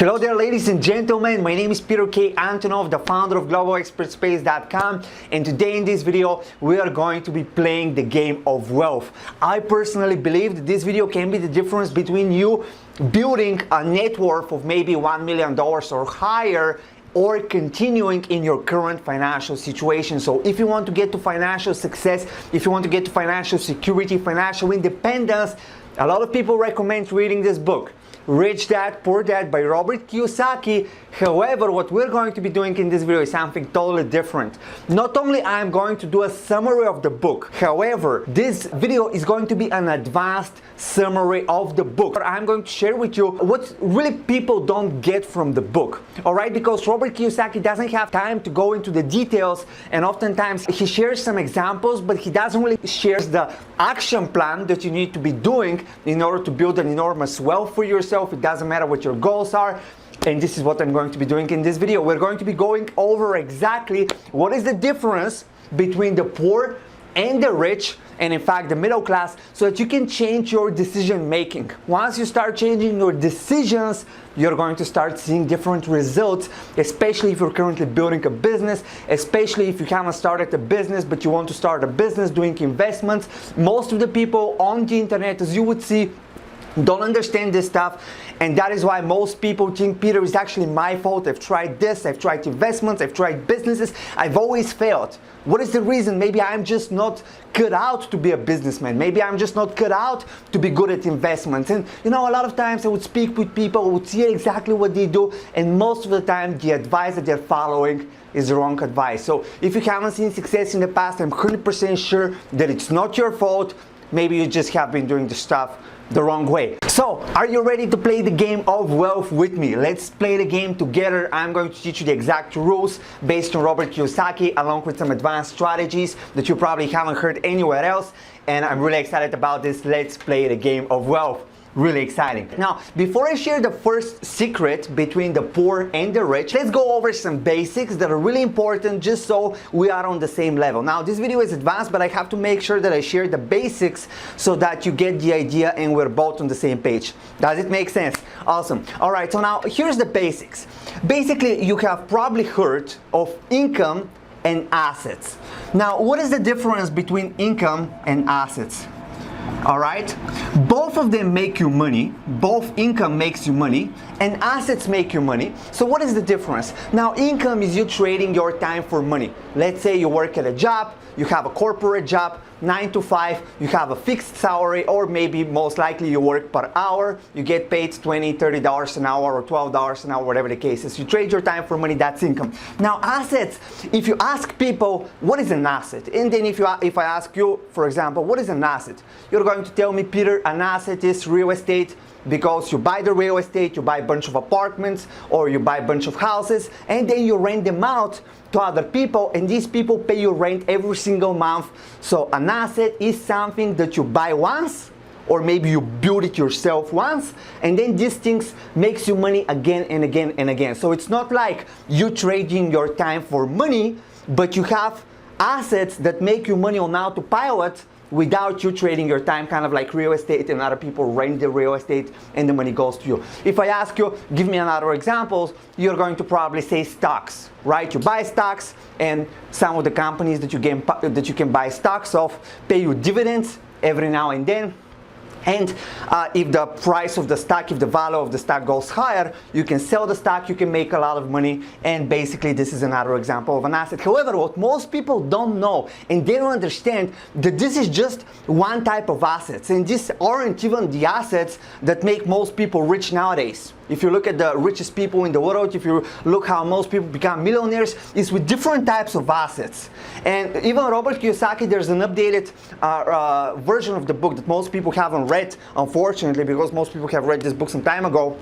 Hello there, ladies and gentlemen. My name is Peter K. Antonov, the founder of GlobalExpertSpace.com, and today in this video we are going to be playing the game of wealth. I personally believe that this video can be the difference between you building a net worth of maybe $1 million or higher, or continuing in your current financial situation. So if you want to get to financial success, if you want to get to financial security, financial independence, a lot of people recommend reading this book, Rich Dad, Poor Dad by Robert Kiyosaki. However, what we're going to be doing in this video is something totally different. Not only I'm going to do a summary of the book, however, this video is going to be an advanced summary of the book. I'm going to share with you what really people don't get from the book, all right? Because Robert Kiyosaki doesn't have time to go into the details, and oftentimes he shares some examples, but he doesn't really share the action plan that you need to be doing in order to build an enormous wealth for yourself. It doesn't matter what your goals are. And this is what I'm going to be doing in this video. We're going to be going over exactly what is the difference between the poor and the rich, and in fact the middle class, so that you can change your decision making. Once you start changing your decisions, you're going to start seeing different results, especially if you're currently building a business, especially if you haven't started a business but you want to start a business doing investments. Most of the people on the internet, as you would see, don't understand this stuff, and that is why most people think, Peter, it's actually my fault. I've tried this, I've tried investments, I've tried businesses, I've always failed. What is the reason? Maybe I'm just not cut out to be a businessman. Maybe I'm just not cut out to be good at investments. And you know, a lot of times I would speak with people, I would see exactly what they do, and most of the time the advice that they're following is the wrong advice. So if you haven't seen success in the past, I'm 100% sure that it's not your fault. Maybe you just have been doing the stuff the wrong way. So, are you ready to play the game of wealth with me? Let's play the game together. I'm going to teach you the exact rules based on Robert Kiyosaki, along with some advanced strategies that you probably haven't heard anywhere else. And I'm really excited about this. Let's play the game of wealth. Really exciting. Now, before I share the first secret between the poor and the rich, let's go over some basics that are really important just so we are on the same level. Now, this video is advanced, but I have to make sure that I share the basics so that you get the idea and we're both on the same page. Does it make sense? Awesome. All right, so now here's the basics. Basically, you have probably heard of income and assets. Now, what is the difference between income and assets? All right, both of them make you money. Both income makes you money and assets make you money. So what is the difference? Now, income is you trading your time for money. Let's say you work at a job, you have a corporate job, 9 to 5, you have a fixed salary, or maybe most likely you work per hour, you get paid $20, $30 an hour or $12 an hour, whatever the case is. You trade your time for money, that's income. Now, assets, if you ask people, what is an asset? And then if I ask you, for example, what is an asset? You're going to tell me, Peter, an asset is real estate, because you buy the real estate, you buy a bunch of apartments, or you buy a bunch of houses, and then you rent them out to other people, and these people pay you rent every single month. So an asset is something that you buy once, or maybe you build it yourself once, and then these things makes you money again and again and again. So it's not like you trading your time for money, but you have assets that make you money on autopilot without you trading your time, kind of like real estate, and other people rent the real estate and the money goes to you. If I ask you, give me another example, you're going to probably say stocks, right? You buy stocks, and some of the companies that you can buy stocks of pay you dividends every now and then. And if the price of the stock, if the value of the stock goes higher, you can sell the stock, you can make a lot of money, and basically this is another example of an asset. However, what most people don't know, and they don't understand, that this is just one type of assets, and these aren't even the assets that make most people rich nowadays. If you look at the richest people in the world, if you look how most people become millionaires, it's with different types of assets. And even Robert Kiyosaki, there's an updated version of the book that most people haven't read, unfortunately, because most people have read this book some time ago.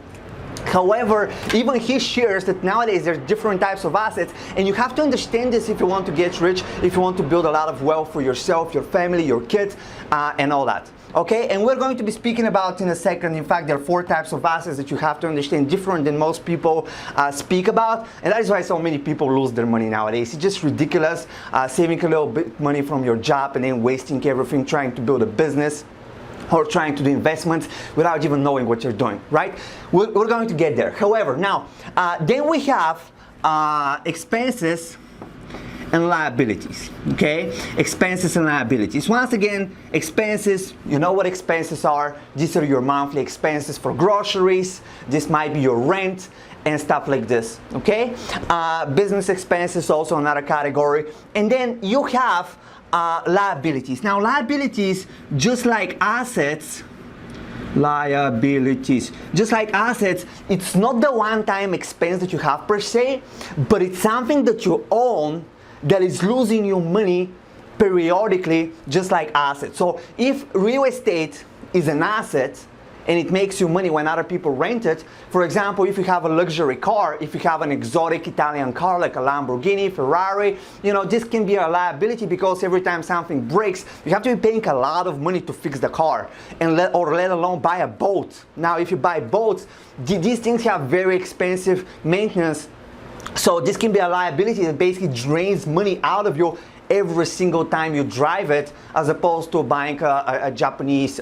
However, even he shares that nowadays there are different types of assets, and you have to understand this if you want to get rich, if you want to build a lot of wealth for yourself, your family, your kids, and all that. Okay, and we're going to be speaking about in a second. In fact, there are 4 types of assets that you have to understand, different than most people speak about, and that is why so many people lose their money nowadays. It's just ridiculous, saving a little bit money from your job and then wasting everything trying to build a business. or trying to do investments without even knowing what you're doing, right? We're going to get there. However, now, then we have expenses and liabilities, okay? Expenses and liabilities. Once again, expenses, you know what expenses are. These are your monthly expenses for groceries. This might be your rent and stuff like this, okay? Business expenses, also another category. And then you have liabilities. Now, liabilities, just like assets, just like assets, it's not the one-time expense that you have per se, but it's something that you own that is losing you money periodically, just like assets. So if real estate is an asset and it makes you money when other people rent it, for example, if you have a luxury car, if you have an exotic Italian car like a Lamborghini, Ferrari, you know, this can be a liability because every time something breaks, you have to be paying a lot of money to fix the car, and let alone buy a boat. Now, if you buy boats, these things have very expensive maintenance. So this can be a liability that basically drains money out of you every single time you drive it, as opposed to buying a Japanese,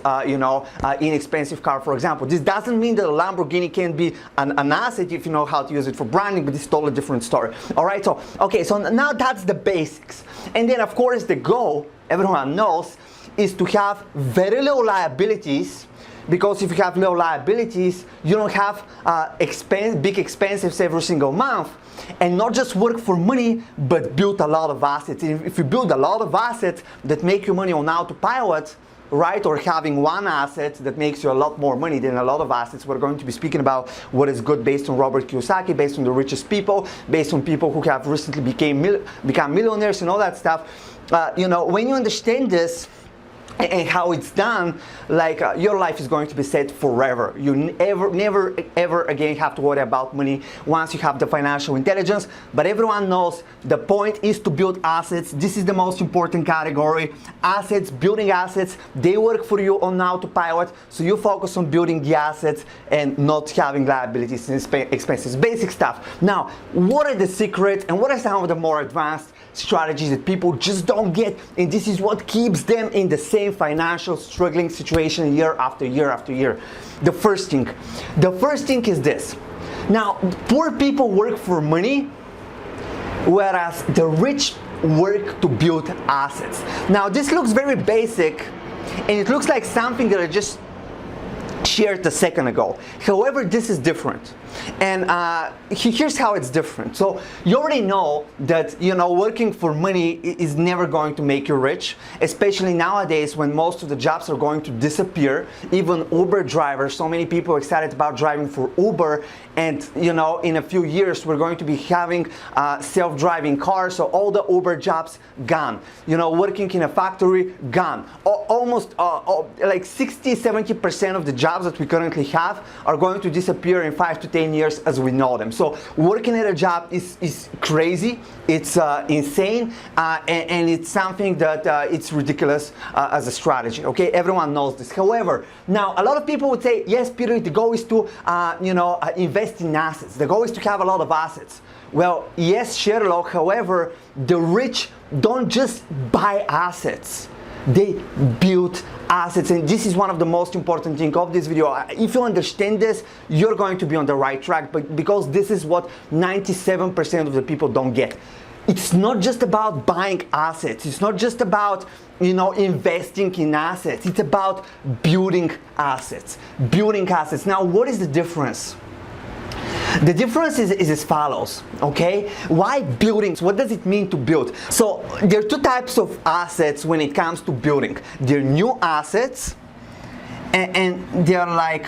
inexpensive car, for example. This doesn't mean that a Lamborghini can be an asset if you know how to use it for branding, but it's a totally different story. All right, so, okay, so now that's the basics. And then, of course, the goal, everyone knows, is to have very low liabilities, because if you have low liabilities, you don't have big expenses every single month, and not just work for money, but build a lot of assets. If you build a lot of assets that make you money on autopilot, right, or having one asset that makes you a lot more money than a lot of assets, we're going to be speaking about what is good based on Robert Kiyosaki, based on the richest people, based on people who have recently become millionaires and all that stuff. When you understand this, and how it's done, like your life is going to be set forever. You never ever again have to worry about money once you have the financial intelligence. But everyone knows the point is to build assets. This is the most important category. Assets, building assets, they work for you on autopilot, so you focus on building the assets and not having liabilities and expenses. Basic stuff. Now, what are the secrets and what are some of the more advanced strategies that people just don't get, and this is what keeps them in the same financial struggling situation year after year after year? The first thing is this. Now, poor people work for money, whereas the rich work to build assets. Now, this looks very basic, and it looks like something that I just shared a second ago. However, this is different, and here's how it's different. So you already know that working for money is never going to make you rich, especially nowadays when most of the jobs are going to disappear. Even Uber drivers, so many people are excited about driving for Uber, and in a few years we're going to be having self-driving cars, so all the Uber jobs gone. Working in a factory, gone. Almost like 60-70% of the jobs that we currently have are going to disappear in 5 to 10 years as we know them. So working at a job is crazy, it's insane, and it's something that it's ridiculous as a strategy. Okay, everyone knows this. However, now a lot of people would say, yes, Peter, the goal is to invest in assets. The goal is to have a lot of assets. Well, yes, Sherlock. However, the rich don't just buy assets. They build assets, and this is one of the most important things of this video. If you understand this, you're going to be on the right track, but because this is what 97% of the people don't get. It's not just about buying assets. It's not just about investing in assets. It's about building assets. Building assets. Now, what is the difference? The difference is as follows, okay? Why building? What does it mean to build? So there are two types of assets when it comes to building. They're new assets, and they're like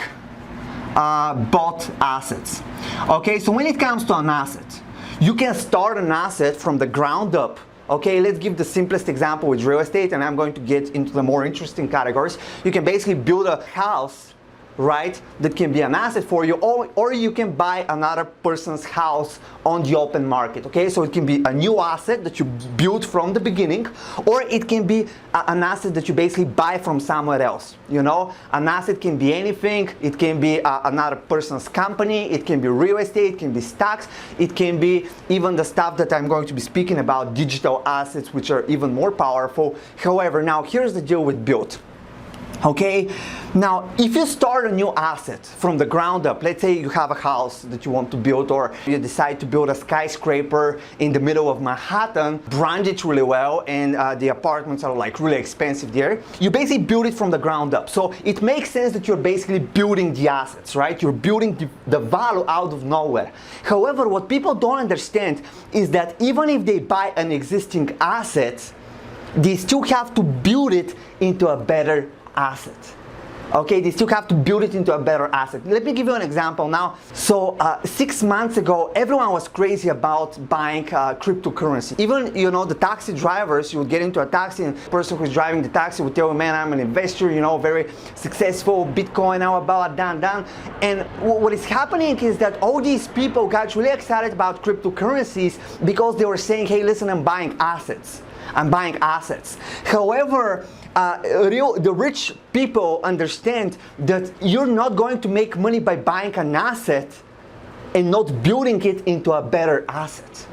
bought assets. Okay, so when it comes to an asset, you can start an asset from the ground up. Okay, let's give the simplest example with real estate, and I'm going to get into the more interesting categories. You can basically build a house, right, that can be an asset for you, or you can buy another person's house on the open market. Okay, so it can be a new asset that you build from the beginning, or it can be an asset that you basically buy from somewhere else. An asset can be anything. It can be another person's company, it can be real estate, it can be stocks, it can be even the stuff that I'm going to be speaking about, digital assets, which are even more powerful. However, now here's the deal with build. Okay, now if you start a new asset from the ground up, let's say you have a house that you want to build, or you decide to build a skyscraper in the middle of Manhattan, brand it really well, and the apartments are like really expensive there. You basically build it from the ground up. So it makes sense that you're basically building the assets, right? You're building the value out of nowhere. However, what people don't understand is that even if they buy an existing asset, they still have to build it into a better asset. Okay, they still have to build it into a better asset. Let me give you an example now. So 6 months ago, everyone was crazy about buying cryptocurrency. Even, you know, the taxi drivers, you would get into a taxi and the person who's driving the taxi would tell you, man, I'm an investor, you know, very successful, Bitcoin, how about done. And what is happening is that all these people got really excited about cryptocurrencies because they were saying, hey, listen, I'm buying assets. I'm buying assets. However, the rich people understand that you're not going to make money by buying an asset and not building it into a better asset.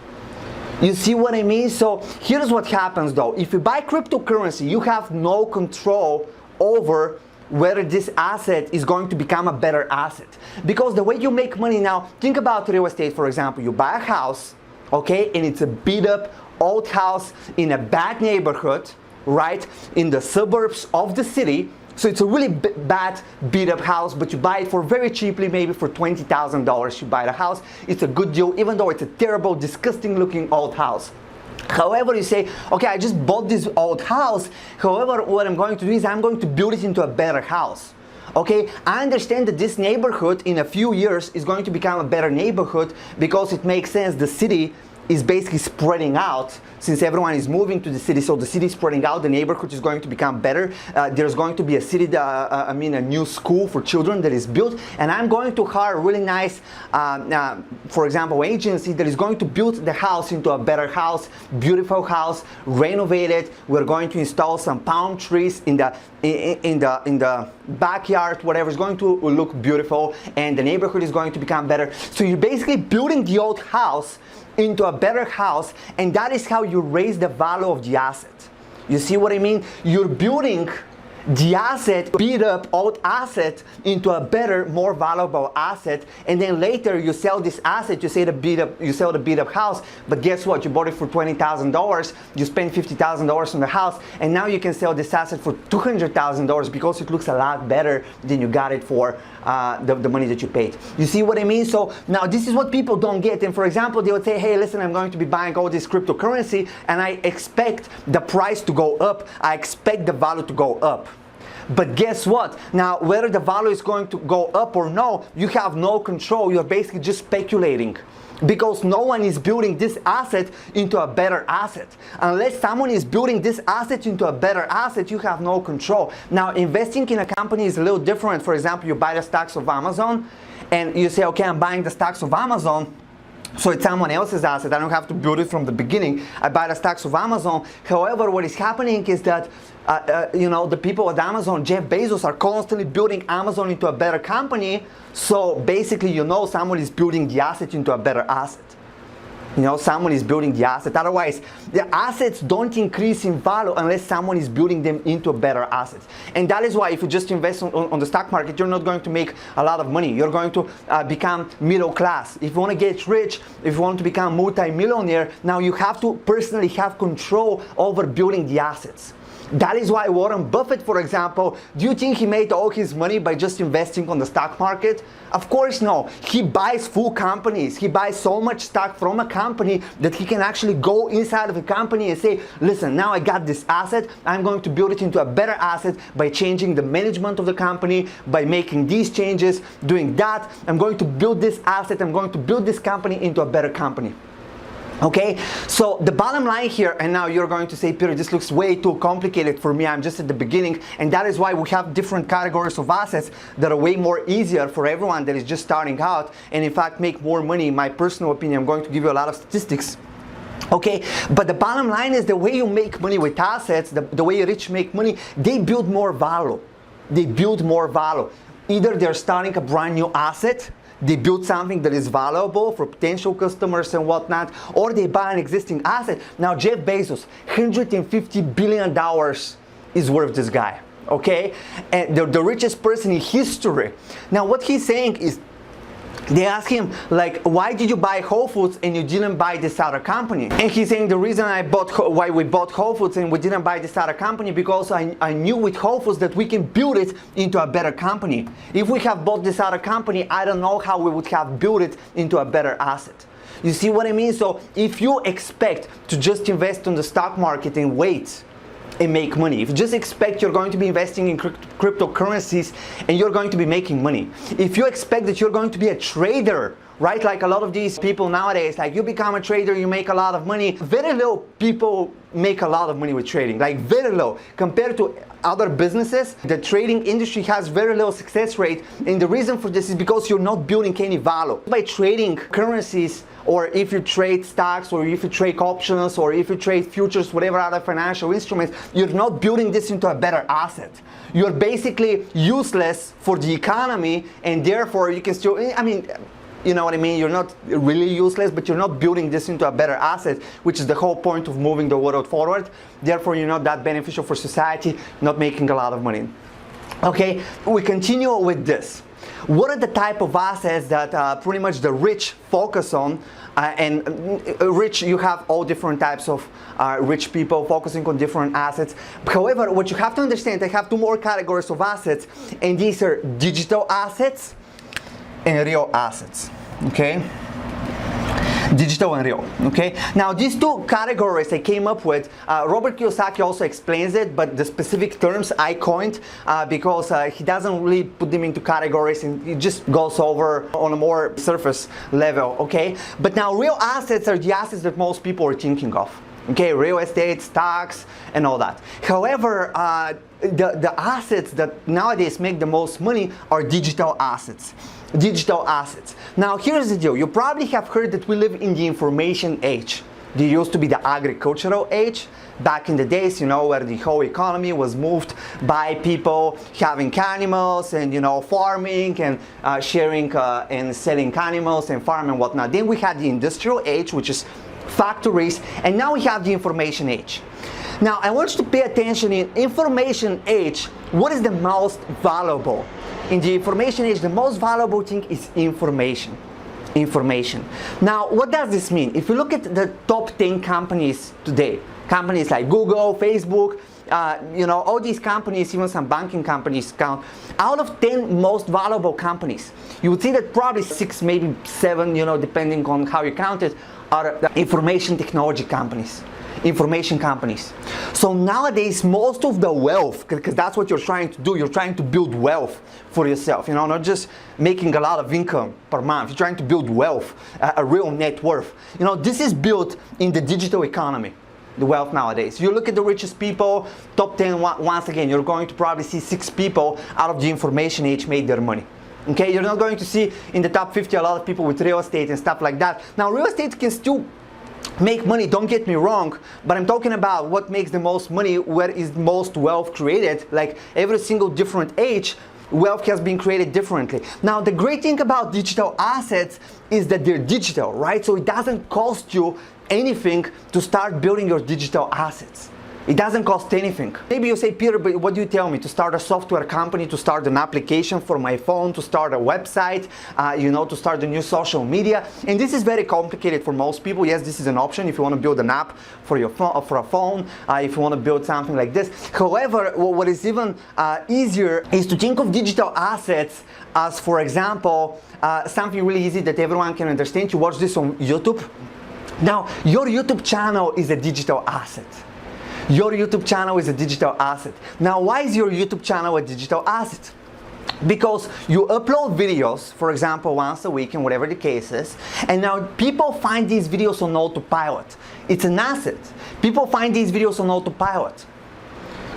You see what I mean? So here's what happens though. If you buy cryptocurrency, you have no control over whether this asset is going to become a better asset. Because the way you make money now, think about real estate, for example. You buy a house, okay, and it's a beat up old house in a bad neighborhood, right, in the suburbs of the city. So it's a really bad beat up house, but you buy it for very cheaply, maybe for $20,000 you buy the house. It's a good deal, even though it's a terrible, disgusting looking old house. However, you say, okay, I just bought this old house. However, what I'm going to do is I'm going to build it into a better house. Okay, I understand that this neighborhood in a few years is going to become a better neighborhood because it makes sense. The city is basically spreading out since everyone is moving to the city. So the city is spreading out, the neighborhood is going to become better. There's going to be a new school for children that is built, and I'm going to hire a really nice, for example, agency that is going to build the house into a better house, beautiful house, renovate it. We're going to install some palm trees in the backyard, whatever. Is going to look beautiful, and the neighborhood is going to become better. So you're basically building the old house into a better house, and that is how you raise the value of the asset. You see what I mean? You're building the asset, beat up old asset, into a better, more valuable asset, and then later you sell this asset. You sell the beat up house, but guess what? You bought it for $20,000. You spent $50,000 on the house, and now you can sell this asset for $200,000 because it looks a lot better than you got it for the money that you paid. You see what I mean? So now this is what people don't get. And for example, they would say, hey, listen, I'm going to be buying all this cryptocurrency, and I expect the price to go up. I expect the value to go up. But guess what? Now, whether the value is going to go up or no, you have no control. You're basically just speculating, because no one is building this asset into a better asset. Unless someone is building this asset into a better asset, you have no control. Now, investing in a company is a little different. For example, you buy the stocks of Amazon, and you say, okay, I'm buying the stocks of Amazon, so it's someone else's asset. I don't have to build it from the beginning. I buy the stocks of Amazon. However, what is happening is that the people at Amazon, Jeff Bezos, are constantly building Amazon into a better company. So basically, someone is building the asset into a better asset. Someone is building the asset. Otherwise, the assets don't increase in value unless someone is building them into a better asset. And that is why if you just invest on the stock market, you're not going to make a lot of money. You're going to become middle class. If you want to get rich, if you want to become multi-millionaire, now you have to personally have control over building the assets. That is why Warren Buffett, for example, do you think he made all his money by just investing on the stock market? Of course no. He buys full companies. He buys so much stock from a company that he can actually go inside of a company and say, listen, now I got this asset. I'm going to build it into a better asset by changing the management of the company, by making these changes, doing that. I'm going to build this asset. I'm going to build this company into a better company. Okay, so the bottom line here, and now you're going to say, Peter, this looks way too complicated for me. I'm just at the beginning, and that is why we have different categories of assets that are way more easier for everyone that is just starting out, and in fact make more money. In my personal opinion, I'm going to give you a lot of statistics. Okay, but the bottom line is the way you make money with assets, the way rich make money, they build more value. They build more value. Either they're starting a brand new asset, they build something that is valuable for potential customers and whatnot, or they buy an existing asset. Now, Jeff Bezos, $150 billion is worth this guy. okay? And the richest person in history. Now what he's saying is, they ask him, like, why did you buy Whole Foods and you didn't buy this other company? And he's saying the reason why we bought Whole Foods and we didn't buy this other company, because I knew with Whole Foods that we can build it into a better company. If we have bought this other company, I don't know how we would have built it into a better asset. You see what I mean? So if you expect to just invest on the stock market and wait and make money, if you just expect you're going to be investing in cryptocurrencies and you're going to be making money, if you expect that you're going to be a trader, right, like a lot of these people nowadays, like you become a trader, you make a lot of money. Very little people make a lot of money with trading, like very low compared to other businesses. The trading industry has very low success rate, and the reason for this is because you're not building any value. By trading currencies, or if you trade stocks, or if you trade options, or if you trade futures, whatever other financial instruments, you're not building this into a better asset. You're basically useless for the economy, and therefore you can still, I mean, you know what I mean? You're not really useless, but you're not building this into a better asset, which is the whole point of moving the world forward. Therefore, you're not that beneficial for society, not making a lot of money. Okay, we continue with this. What are the type of assets that pretty much the rich focus on? Rich, you have all different types of rich people focusing on different assets. However, what you have to understand, I have two more categories of assets, and these are digital assets and real assets, okay? Digital and real, okay? Now these two categories I came up with, Robert Kiyosaki also explains it, but the specific terms I coined because he doesn't really put them into categories, and he just goes over on a more surface level, okay? But now real assets are the assets that most people are thinking of. Okay, real estate, stocks, and all that. However, the assets that nowadays make the most money are digital assets. Digital assets. Now, here's the deal. You probably have heard that we live in the information age. There used to be the agricultural age back in the days, you know, where the whole economy was moved by people having animals and, you know, farming and sharing and selling animals and farming and whatnot. Then we had the industrial age, which is factories, and now we have the information age. Now I want you to pay attention. In information age, what is the most valuable? In the information age, the most valuable thing is information. Information. Now what does this mean? If you look at the top 10 companies today, companies like Google, Facebook, you know, all these companies, even some banking companies count, out of 10 most valuable companies, you would see that probably 6, maybe 7, you know, depending on how you count it, are the information technology companies. Information companies. So nowadays, most of the wealth, because that's what you're trying to do, you're trying to build wealth for yourself, you know, not just making a lot of income per month, you're trying to build wealth, a real net worth. You know, this is built in the digital economy. The wealth nowadays. You look at the richest people, top 10, once again, you're going to probably see 6 people out of the information age made their money. Okay, you're not going to see in the top 50 a lot of people with real estate and stuff like that. Now, real estate can still make money, don't get me wrong, but I'm talking about what makes the most money, where is the most wealth created. Like every single different age, wealth has been created differently. Now, the great thing about digital assets is that they're digital, right? So it doesn't cost you anything to start building your digital assets. It doesn't cost anything. Maybe you say, Peter, but what do you tell me? To start a software company, to start an application for my phone, to start a website, you know, to start a new social media. And this is very complicated for most people. Yes, this is an option if you want to build an app for your phone, for a phone, if you want to build something like this. However, what is even easier is to think of digital assets as, for example, something really easy that everyone can understand. You watch this on YouTube. Now, your YouTube channel is a digital asset. Your YouTube channel is a digital asset. Now, why is your YouTube channel a digital asset? Because you upload videos, for example, once a week and whatever the case is, and now people find these videos on autopilot. It's an asset. People find these videos on autopilot.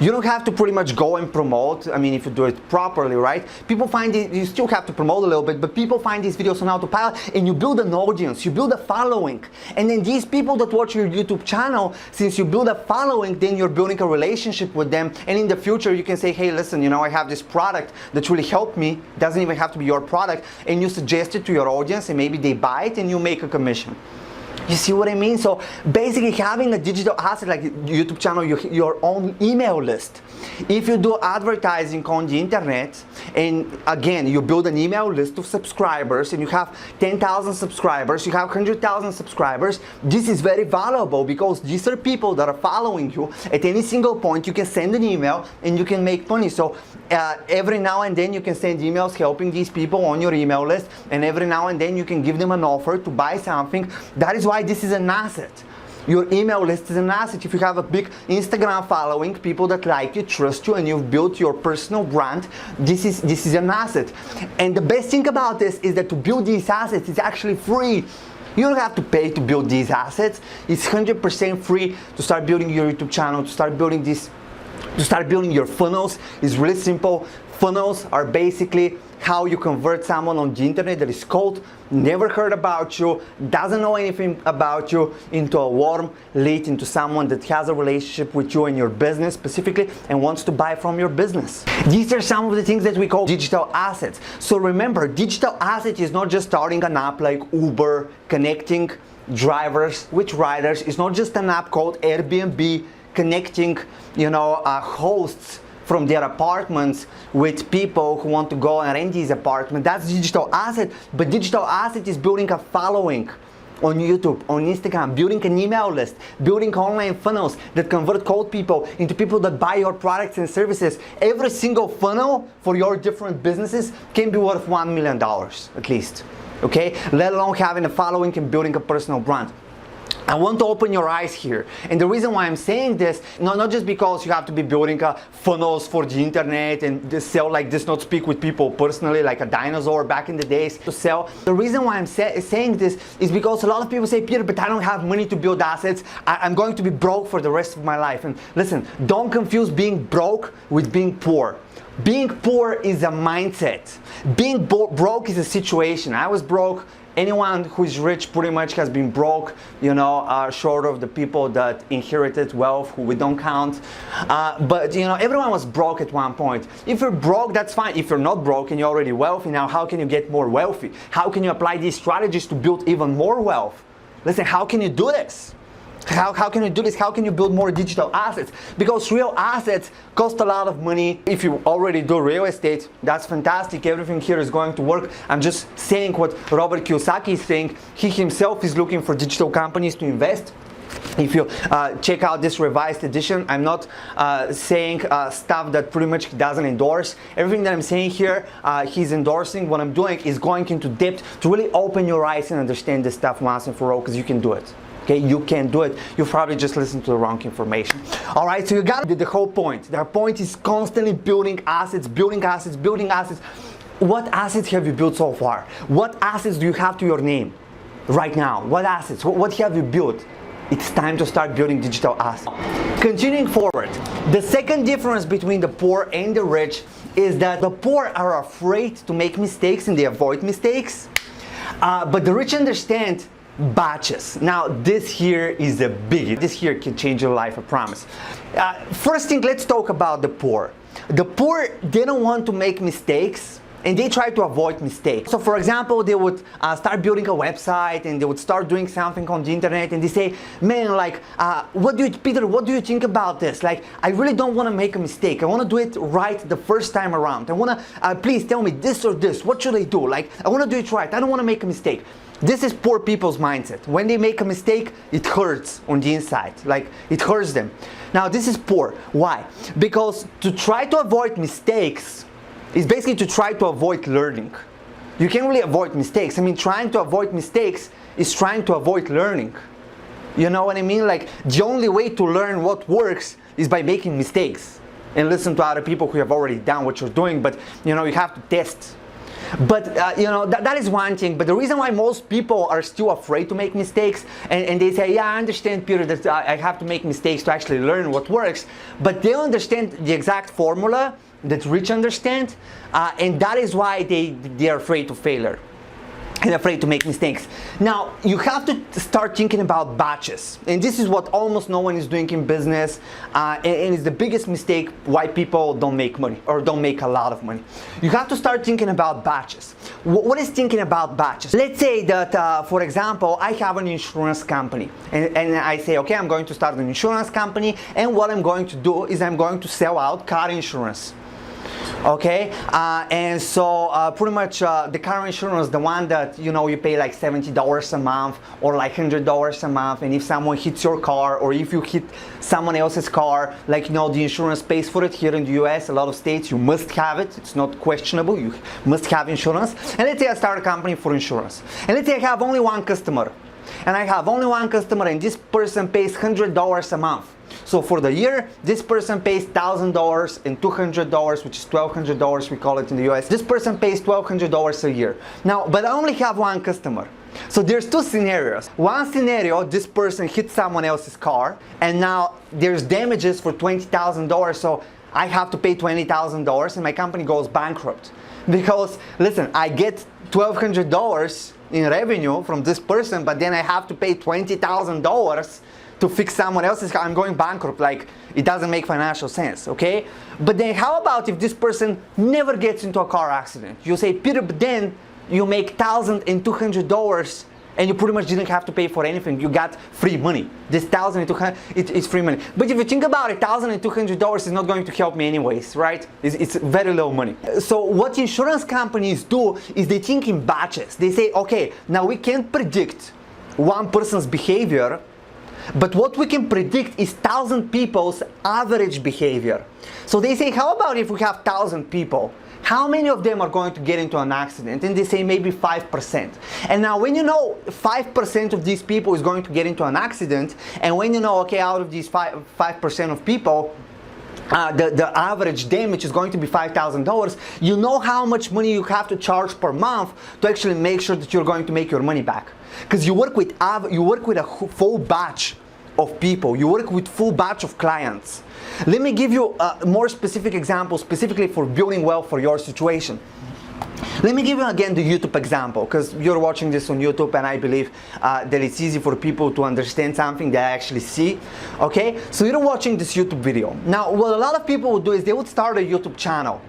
You don't have to pretty much go and promote. I mean, if you do it properly, right? People find it, you still have to promote a little bit, but people find these videos on autopilot, and you build an audience, you build a following. And then these people that watch your YouTube channel, since you build a following, then you're building a relationship with them. And in the future, you can say, hey, listen, you know, I have this product that really helped me. It doesn't even have to be your product. And you suggest it to your audience, and maybe they buy it, and you make a commission. You see what I mean? So basically having a digital asset like YouTube channel, your own email list. If you do advertising on the internet, and again, you build an email list of subscribers and you have 10,000 subscribers, you have 100,000 subscribers, this is very valuable because these are people that are following you. At any single point, you can send an email and you can make money. So every now and then you can send emails helping these people on your email list, and every now and then you can give them an offer to buy something. That is why this is an asset. Your email list is an asset. If you have a big Instagram following, people that like you, trust you, and you've built your personal brand, this is an asset. And the best thing about this is that to build these assets is actually free. You don't have to pay to build these assets. It's 100% free to start building your YouTube channel, to start building your funnels. It's really simple. Funnels are basically how you convert someone on the internet that is cold, never heard about you, doesn't know anything about you, into a warm lead, into someone that has a relationship with you and your business specifically and wants to buy from your business. These are some of the things that we call digital assets. So remember, digital asset is not just starting an app like Uber, connecting drivers with riders. It's not just an app called Airbnb, connecting, hosts from their apartments with people who want to go and rent these apartments. That's digital asset. But digital asset is building a following on YouTube, on Instagram, building an email list, building online funnels that convert cold people into people that buy your products and services. Every single funnel for your different businesses can be worth $1 million at least, okay? Let alone having a following and building a personal brand. I want to open your eyes here, and the reason why I'm saying this, not just because you have to be building funnels for the internet and just sell like this, not speak with people personally like a dinosaur back in the days to sell. The reason why I'm saying this is because a lot of people say, Peter, but I don't have money to build assets. I'm going to be broke for the rest of my life. And listen, don't confuse being broke with being poor. Being poor is a mindset. Being broke is a situation. I was broke. Anyone who is rich pretty much has been broke, short of the people that inherited wealth, who we don't count. But everyone was broke at one point. If you're broke, that's fine. If you're not broke and you're already wealthy, now how can you get more wealthy? How can you apply these strategies to build even more wealth? Listen, how can you do this? How can you do this? How can you build more digital assets? Because real assets cost a lot of money. If you already do real estate, that's fantastic. Everything here is going to work. I'm just saying what Robert Kiyosaki is saying. He himself is looking for digital companies to invest. If you check out this revised edition, I'm not saying stuff that pretty much he doesn't endorse. Everything that I'm saying here, he's endorsing. What I'm doing is going into depth to really open your eyes and understand this stuff once and for all, because you can do it. Okay, you can do it. You probably just listened to the wrong information. All right, so you got the whole point. The point is constantly building assets, building assets, building assets. What assets have you built so far? What assets do you have to your name right now? What assets? What have you built? It's time to start building digital assets. Continuing forward, the second difference between the poor and the rich is that the poor are afraid to make mistakes and they avoid mistakes. But the rich understand batches. Now this here is a biggie. This here can change your life, I promise. First thing, let's talk about the poor. The poor, they don't want to make mistakes and they try to avoid mistakes. So for example, they would start building a website and they would start doing something on the internet and they say, man, like, Peter, what do you think about this? Like, I really don't want to make a mistake. I want to do it right the first time around. I want to, please tell me this or this. What should I do? Like, I want to do it right. I don't want to make a mistake. This is poor people's mindset. When they make a mistake, it hurts on the inside. Like, it hurts them. Now, this is poor. Why? Because to try to avoid mistakes is basically to try to avoid learning. You can't really avoid mistakes. I mean, trying to avoid mistakes is trying to avoid learning. You know what I mean? Like, the only way to learn what works is by making mistakes and listen to other people who have already done what you're doing, but you have to test. But that is one thing. But the reason why most people are still afraid to make mistakes, and they say, yeah, I understand, Peter, that I have to make mistakes to actually learn what works, but they understand the exact formula that rich understand, and that is why they are afraid of failure and afraid to make mistakes. Now, you have to start thinking about batches. And this is what almost no one is doing in business. And it's the biggest mistake why people don't make money or don't make a lot of money. You have to start thinking about batches. what is thinking about batches? Let's say that, for example, I have an insurance company, and I say, okay, I'm going to start an insurance company, and what I'm going to do is I'm going to sell out car insurance. Okay, and so pretty much the car insurance, the one that you pay like $70 a month or like $100 a month, and if someone hits your car or if you hit someone else's car, like the insurance pays for it. Here in the US, a lot of states you must have it. It's not questionable. You must have insurance. And let's say I start a company for insurance, and let's say I have only one customer, and this person pays $100 a month. So for the year, this person pays $1,000 and $200, which is $1,200, we call it in the US. This person pays $1,200 a year. Now, but I only have one customer. So there's two scenarios. One scenario, this person hits someone else's car, and now there's damages for $20,000. So I have to pay $20,000 and my company goes bankrupt. Because, listen, I get $1,200 in revenue from this person, but then I have to pay $20,000 to fix someone else's car. I'm going bankrupt. Like, it doesn't make financial sense, okay? But then how about if this person never gets into a car accident? You say, Peter, but then you make $1,200 and you pretty much didn't have to pay for anything. You got free money. This $1,200, it's free money. But if you think about it, $1,200 is not going to help me anyways, right? It's very low money. So what insurance companies do is they think in batches. They say, okay, now we can't predict one person's behavior, but what we can predict is 1,000 people's average behavior. So they say, how about if we have 1,000 people? How many of them are going to get into an accident? And they say maybe 5%. And now when 5% of these people is going to get into an accident, and when okay, out of these 5% of people, the average damage is going to be $5,000, you know how much money you have to charge per month to actually make sure that you're going to make your money back. Because you work with a full batch of people, you work with full batch of clients. Let me give you a more specific example, specifically for building wealth for your situation. Let me give you again the YouTube example, because you're watching this on YouTube, and I believe that it's easy for people to understand something that I actually see. Okay, so you're watching this YouTube video. Now, what a lot of people would do is they would start a YouTube channel,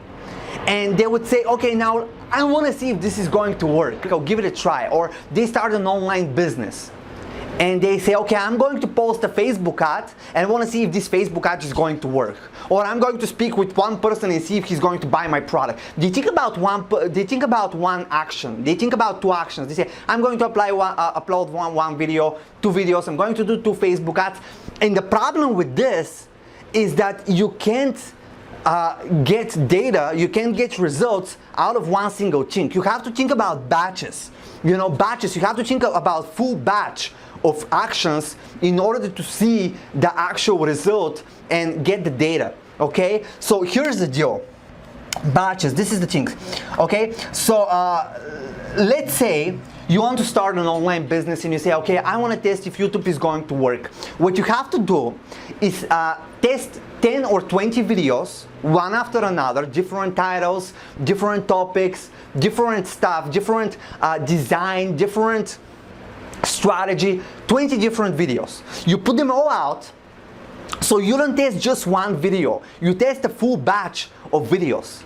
and they would say, okay, now I want to see if this is going to work. I'll give it a try. Or they start an online business, and they say, okay, I'm going to post a Facebook ad and I want to see if this Facebook ad is going to work. Or I'm going to speak with one person and see if he's going to buy my product. They think about one action. They think about two actions. They say, I'm going to upload one video, two videos. I'm going to do 2 Facebook ads. And the problem with this is that you can't get data, you can't get results out of one single thing. You have to think about batches. Batches. You have to think about full batch of actions in order to see the actual result and get the data. Okay, so here's the deal. Batches, this is the thing. Okay, so let's say you want to start an online business and you say, okay, I want to test if YouTube is going to work. What you have to do is test 10 or 20 videos, one after another, different titles, different topics, different stuff, different design, different strategy, 20 different videos. You put them all out, so you don't test just one video, you test a full batch of videos.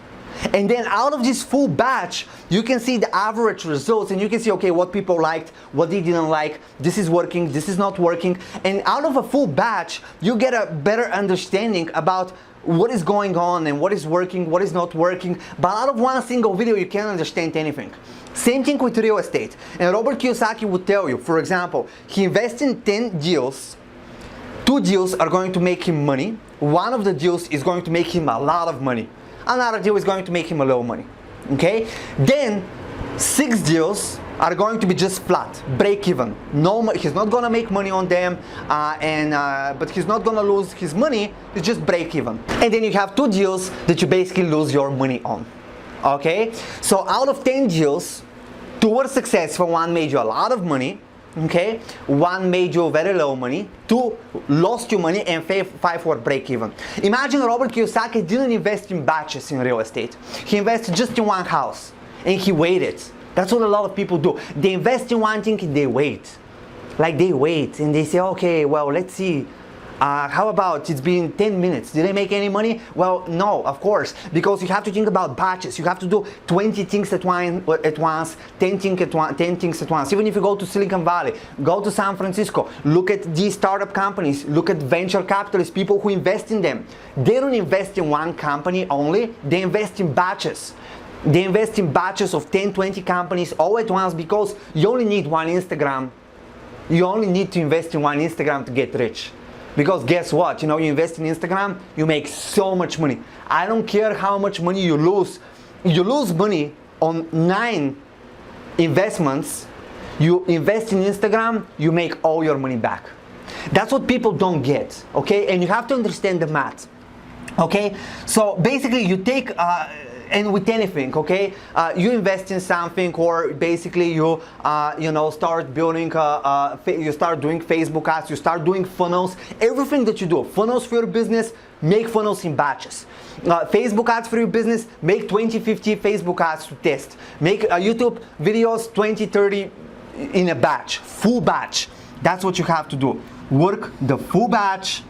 And then out of this full batch, you can see the average results, and you can see, okay, what people liked, what they didn't like, this is working, this is not working. And out of a full batch, you get a better understanding about what is going on and what is working, what is not working. But out of one single video, you can't understand anything. Same thing with real estate. And Robert Kiyosaki would tell you, for example, he invests in 10 deals. 2 deals are going to make him money. One of the deals is going to make him a lot of money. Another deal is going to make him a little money. Okay? Then 6 deals are going to be just flat, break even. No, he's not gonna make money on them, but he's not gonna lose his money. It's just break even. And then you have 2 deals that you basically lose your money on. Okay? So out of 10 deals, 2 were successful. 1 made you a lot of money. Okay? 1 made you very low money. 2 lost you money, and 5 were break even. Imagine Robert Kiyosaki didn't invest in batches in real estate. He invested just in one house, and he waited. That's what a lot of people do. They invest in one thing and they wait. Like, they wait and they say, okay, well, let's see How about it's been 10 minutes? Did I make any money? Well, no, of course, because you have to think about batches. You have to do 20 things at once, 10 things at once. Even if you go to Silicon Valley, go to San Francisco, look at these startup companies, look at venture capitalists, people who invest in them. They don't invest in one company only, they invest in batches. They invest in batches of 10, 20 companies all at once, because you only need one Instagram. You only need to invest in one Instagram to get rich. Because guess what? You invest in Instagram, you make so much money. I don't care how much money you lose. You lose money on 9 investments. You invest in Instagram, you make all your money back. That's what people don't get, okay? And you have to understand the math, okay? So basically you take, and with anything, okay, you invest in something, or basically you start building, you start doing Facebook ads, you start doing funnels. Everything that you do, funnels for your business, make funnels in batches. Facebook ads for your business, make 20, 50 Facebook ads to test. Make YouTube videos, 20, 30 in a batch, full batch. That's what you have to do. Work the full batch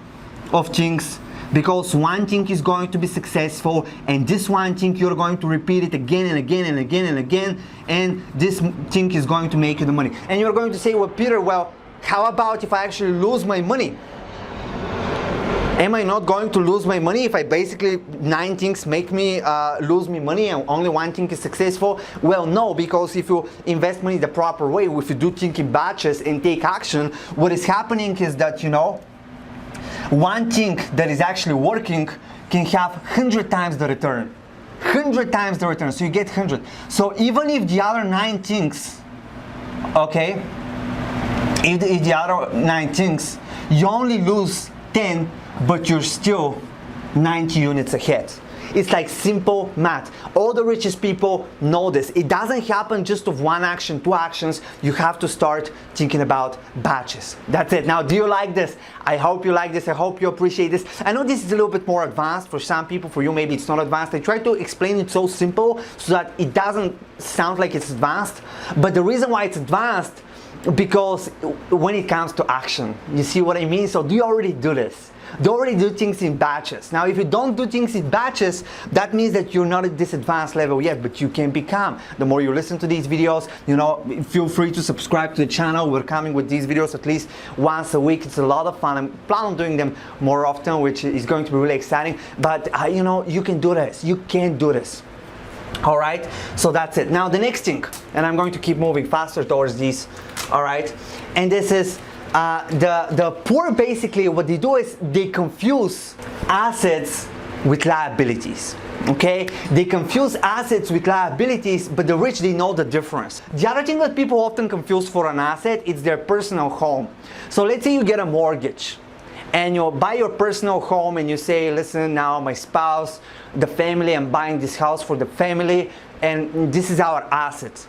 of things, because one thing is going to be successful, and this one thing you're going to repeat it again and again and again and again, and this thing is going to make you the money. And you're going to say, well, Peter, well, how about if I actually lose my money? Am I not going to lose my money if I basically 9 things make me lose me money and only one thing is successful? Well, no, because if you invest money the proper way, if you do think in batches and take action, what is happening is that, one thing that is actually working can have 100 times the return. 100 times the return, so you get 100. So even if the other 9 things, okay, if the other 9 things, you only lose 10, but you're still 90 units ahead. It's like simple math. All the richest people know this. It doesn't happen just of one action, 2 actions. You have to start thinking about batches. That's it. Now, do you like this? I hope you like this. I hope you appreciate this. I know this is a little bit more advanced for some people. For you, maybe it's not advanced. I try to explain it so simple so that it doesn't sound like it's advanced. But the reason why it's advanced, because when it comes to action, you see what I mean? So do you already do this? Do you already do things in batches? Now, if you don't do things in batches, that means that you're not at this advanced level yet, but you can become. The more you listen to these videos, feel free to subscribe to the channel. We're coming with these videos at least once a week. It's a lot of fun. I plan on doing them more often, which is going to be really exciting. But, you can do this. You can do this. All right, so that's it. Now, the next thing, and I'm going to keep moving faster towards these, all right, and this is the poor. Basically what they do is they confuse assets with liabilities. Okay, they confuse assets with liabilities, but the rich, they know the difference. The other thing that people often confuse for an asset is their personal home. So let's say you get a mortgage and you buy your personal home and you say, listen, now my spouse, the family, I'm buying this house for the family, and this is our asset.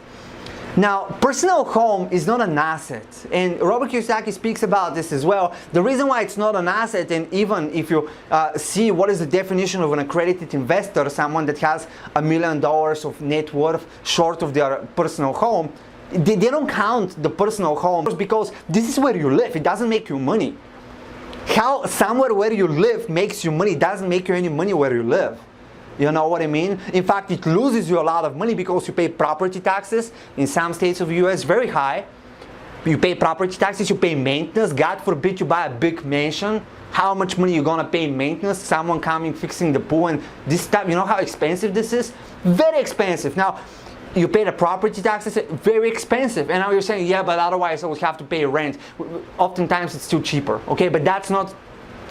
Now, personal home is not an asset, and Robert Kiyosaki speaks about this as well. The reason why it's not an asset, and even if you see what is the definition of an accredited investor, someone that has $1 million of net worth short of their personal home, they don't count the personal home because this is where you live. It doesn't make you money. How somewhere where you live makes you money doesn't make you any money where you live. You know what I mean? In fact, it loses you a lot of money because you pay property taxes in some states of the US, very high. You pay property taxes, you pay maintenance. God forbid you buy a big mansion. How much money you gonna pay in maintenance? Someone coming, fixing the pool and this stuff. You know how expensive this is? Very expensive. Now, you pay the property taxes, very expensive. And now you're saying, yeah, but otherwise I would have to pay rent. Oftentimes it's still cheaper, okay? But that's not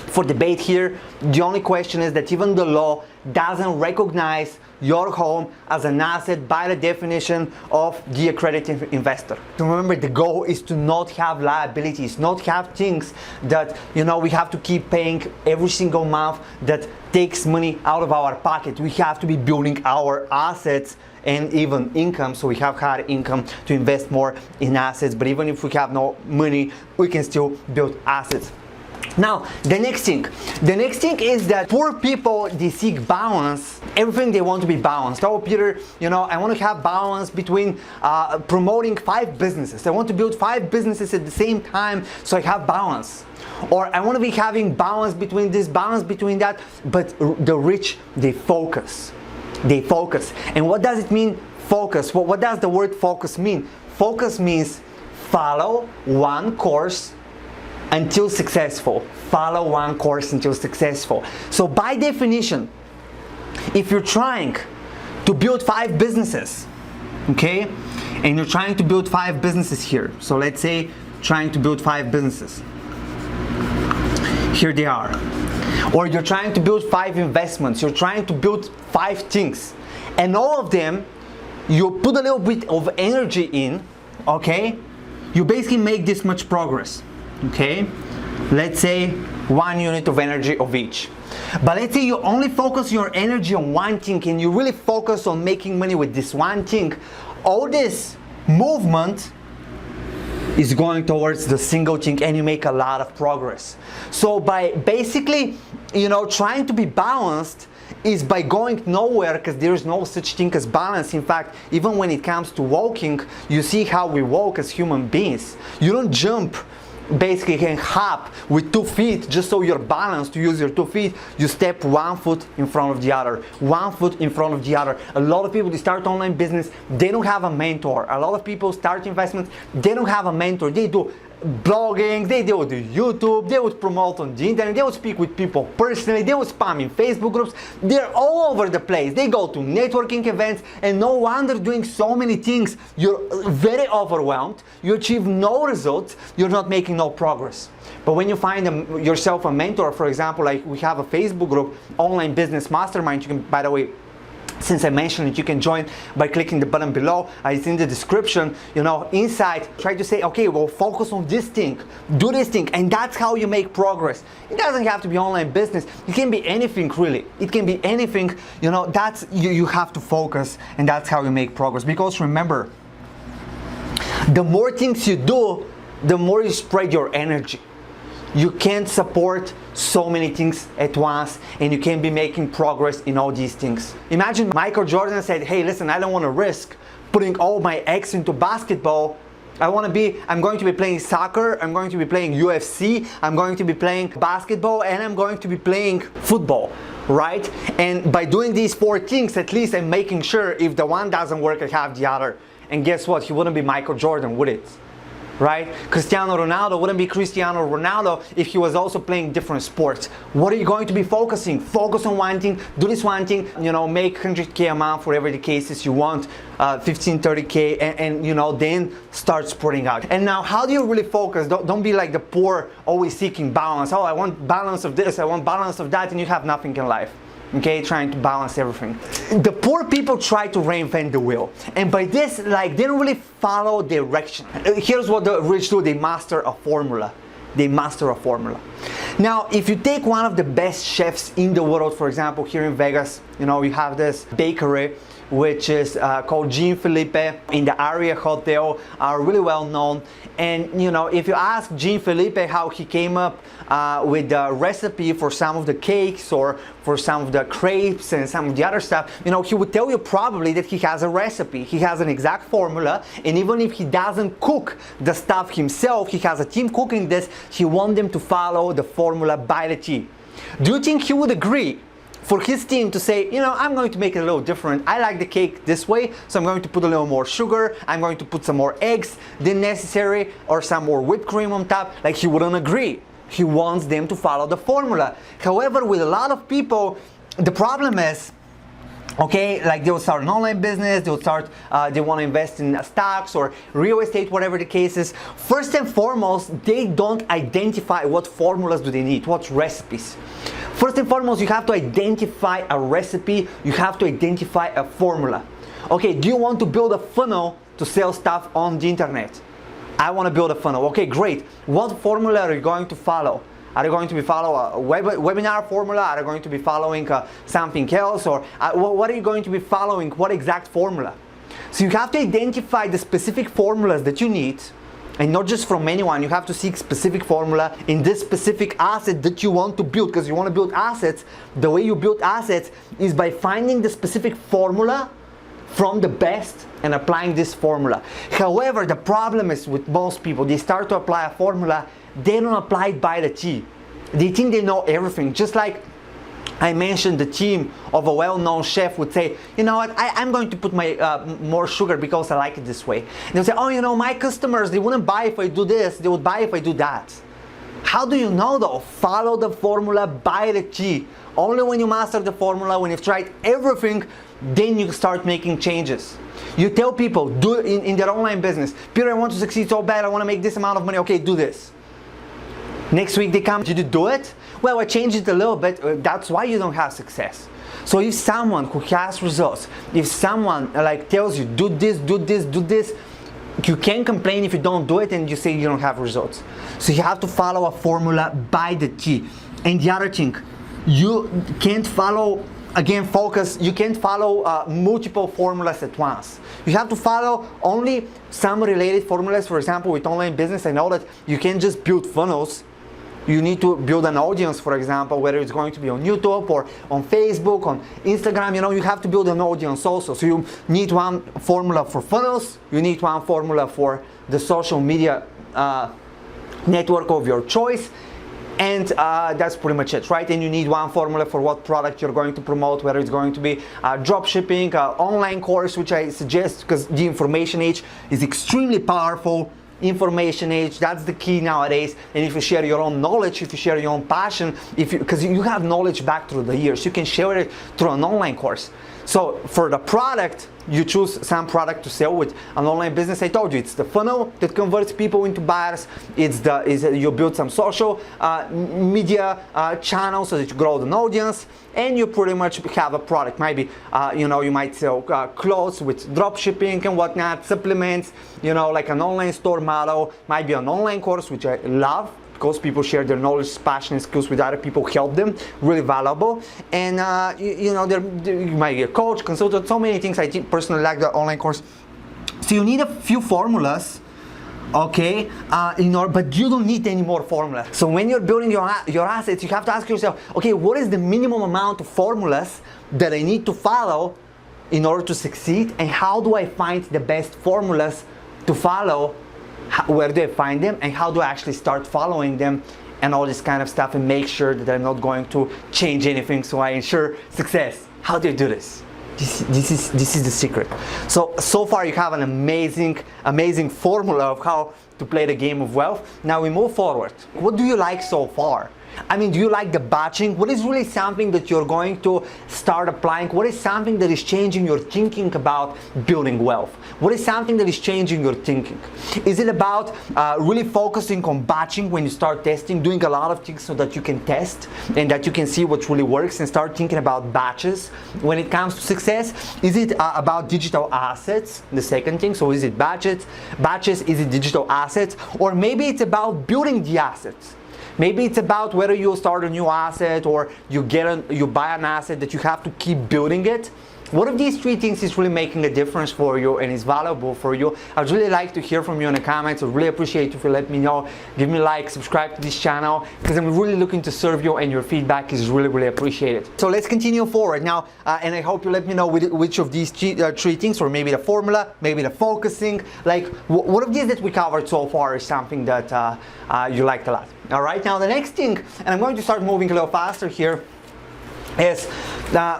for debate here. The only question is that even the law doesn't recognize your home as an asset by the definition of the accredited investor. So remember, the goal is to not have liabilities, not have things that we have to keep paying every single month that takes money out of our pocket. We have to be building our assets and even income, so we have higher income to invest more in assets. But even if we have no money, we can still build assets. Now, the next thing is that poor people, they seek balance. Everything they want to be balanced. Oh, Peter, I want to have balance between promoting 5 businesses. I want to build 5 businesses at the same time so I have balance. Or I want to be having balance between this, balance between that. But the rich, they focus. They focus. And what does it mean, focus? What does the word focus mean? Focus means follow one course until successful. Follow one course until successful. So by definition, if you're trying to build 5 businesses, okay, and you're trying to build 5 businesses here, so let's say trying to build 5 businesses, here they are, or you're trying to build 5 investments, you're trying to build 5 things, and all of them you put a little bit of energy in, okay, you basically make this much progress. Okay, let's say 1 unit of energy of each. But let's say you only focus your energy on one thing and you really focus on making money with this one thing. All this movement is going towards the single thing and you make a lot of progress. So by basically, trying to be balanced is by going nowhere, because there is no such thing as balance. In fact, even when it comes to walking, you see how we walk as human beings. You don't jump basically can hop with 2 feet just so you're balanced to use your 2 feet. You step 1 foot in front of the other, 1 foot in front of the other. A lot of people, they start online business, they don't have a mentor. A lot of people start investments, they don't have a mentor. They do blogging, they do YouTube, they would promote on the internet, they would speak with people personally, they would spam in Facebook groups. They're all over the place. They go to networking events, and no wonder doing so many things, you're very overwhelmed, you achieve no results, you're not making no progress. But when you find yourself a mentor, for example, like we have a Facebook group, Online Business Mastermind, you can, by the way, since I mentioned it, you can join by clicking the button below. It's in the description. Inside, try to say, okay, well, focus on this thing, do this thing, and that's how you make progress. It doesn't have to be online business. It can be anything, really. It can be anything. That's you have to focus, and that's how you make progress. Because remember, the more things you do, the more you spread your energy. You can't support so many things at once, and you can't be making progress in all these things. Imagine Michael Jordan said, hey, listen, I don't want to risk putting all my eggs into basketball. I'm going to be playing soccer, I'm going to be playing UFC, I'm going to be playing basketball, and I'm going to be playing football, right? And by doing these 4 things, at least I'm making sure if the one doesn't work, I have the other. And guess what? He wouldn't be Michael Jordan, would it? Right? Cristiano Ronaldo wouldn't be Cristiano Ronaldo if he was also playing different sports. What are you going to be focusing? Focus on one thing, do this one thing, make 100K a month, whatever the cases you want, 15, 30K, and then start spreading out. And now, how do you really focus? Don't be like the poor, always seeking balance. Oh, I want balance of this, I want balance of that, and you have nothing in life. Okay, trying to balance everything. The poor people try to reinvent the wheel, and by this, they don't really follow direction. Here's what the rich do: they master a formula. They master a formula. Now, if you take one of the best chefs in the world, for example, here in Vegas, you have this bakery which is called Jean Philippe in the Aria Hotel, are really well known. And if you ask Jean Philippe how he came up with the recipe for some of the cakes or for some of the crepes and some of the other stuff, he would tell you probably that he has a recipe, he has an exact formula, and even if he doesn't cook the stuff himself, he has a team cooking this, he wants them to follow the formula by the T. Do you think he would agree for his team to say, I'm going to make it a little different. I like the cake this way, so I'm going to put a little more sugar, I'm going to put some more eggs than necessary, or some more whipped cream on top? He wouldn't agree. He wants them to follow the formula. However, with a lot of people, the problem is, okay, they will start an online business, they want to invest in stocks or real estate, whatever the case is. First and foremost, they don't identify what formulas do they need, what recipes. First and foremost, you have to identify a recipe, you have to identify a formula. Okay, do you want to build a funnel to sell stuff on the internet? I want to build a funnel. Okay, great. What formula are you going to follow? Are you going to be following a webinar formula? Are you going to be following something else? Or what are you going to be following? What exact formula? So you have to identify the specific formulas that you need, and not just from anyone. You have to seek specific formula in this specific asset that you want to build, because you want to build assets. The way you build assets is by finding the specific formula from the best and applying this formula. However, the problem is with most people, they start to apply a formula, they don't apply it by the T. They think they know everything. Just like I mentioned, the team of a well-known chef would say, you know what, I'm going to put my more sugar because I like it this way. And they'll say, oh, you know, my customers, they wouldn't buy if I do this, they would buy if I do that. How do you know though? Follow the formula by the T. Only when you master the formula, when you've tried everything, then you start making changes. You tell people, do it in their online business. Peter, I want to succeed so bad, I want to make this amount of money. Okay, do this. Next week they come, did you do it? Well, I changed it a little bit. That's why you don't have success. So if someone who has results, if someone like tells you, do this, do this, do this, you can't complain if you don't do it and you say you don't have results. So you have to follow a formula by the T. And the other thing, you can't follow, again, focus, you can't follow multiple formulas at once. You have to follow only some related formulas. For example, with online business, I know that you can't just build funnels. You need to build an audience, for example, whether it's going to be on YouTube or on Facebook, on Instagram, you know, you have to build an audience also. So you need one formula for funnels, you need one formula for the social media network of your choice, and that's pretty much it, right? And you need one formula for what product you're going to promote, whether it's going to be drop shipping, online course, which I suggest because the information age is extremely powerful. Information age, that's the key nowadays. And if you share your own knowledge, if you share your own passion, because you have knowledge back through the years, you can share it through an online course. So for the product, you choose some product to sell with an online business. I told you, it's the funnel that converts people into buyers. You build some social media channels so that you grow an audience, and you pretty much have a product. Maybe you know, you might sell clothes with drop shipping and whatnot, supplements, you know, like an online store model. Might be an online course, which I love, because people share their knowledge, passion, and skills with other people, help them, really valuable. And you know, you might be a coach, consultant, so many things. I personally like the online course. So you need a few formulas, okay, but you don't need any more formulas. So when you're building your assets, you have to ask yourself, okay, what is the minimum amount of formulas that I need to follow in order to succeed, and how do I find the best formulas to follow? Where do I find them, and how do I actually start following them, and all this kind of stuff, and make sure that I'm not going to change anything so I ensure success? How do you do this? This is the secret. So far you have an amazing formula of how to play the game of wealth. Now we move forward. What do you like so far? I mean, do you like the batching? What is really something that you're going to start applying? What is something that is changing your thinking about building wealth? What is something that is changing your thinking? Is it about really focusing on batching when you start testing, doing a lot of things so that you can test and that you can see what really works, and start thinking about batches when it comes to success? Is it about digital assets? The second thing, so is it batches? Is it digital assets? Or maybe it's about building the assets. Maybe it's about whether you start a new asset or you buy an asset that you have to keep building it. What of these three things is really making a difference for you and is valuable for you? I'd really like to hear from you in the comments. I'd really appreciate if you let me know. Give me a like, subscribe to this channel, because I'm really looking to serve you, and your feedback is really appreciated. So let's continue forward now, and I hope you let me know which of these three things, or maybe the formula, maybe the focusing, like what of these that we covered so far is something that you liked a lot. All right, now the next thing, and I'm going to start moving a little faster here, is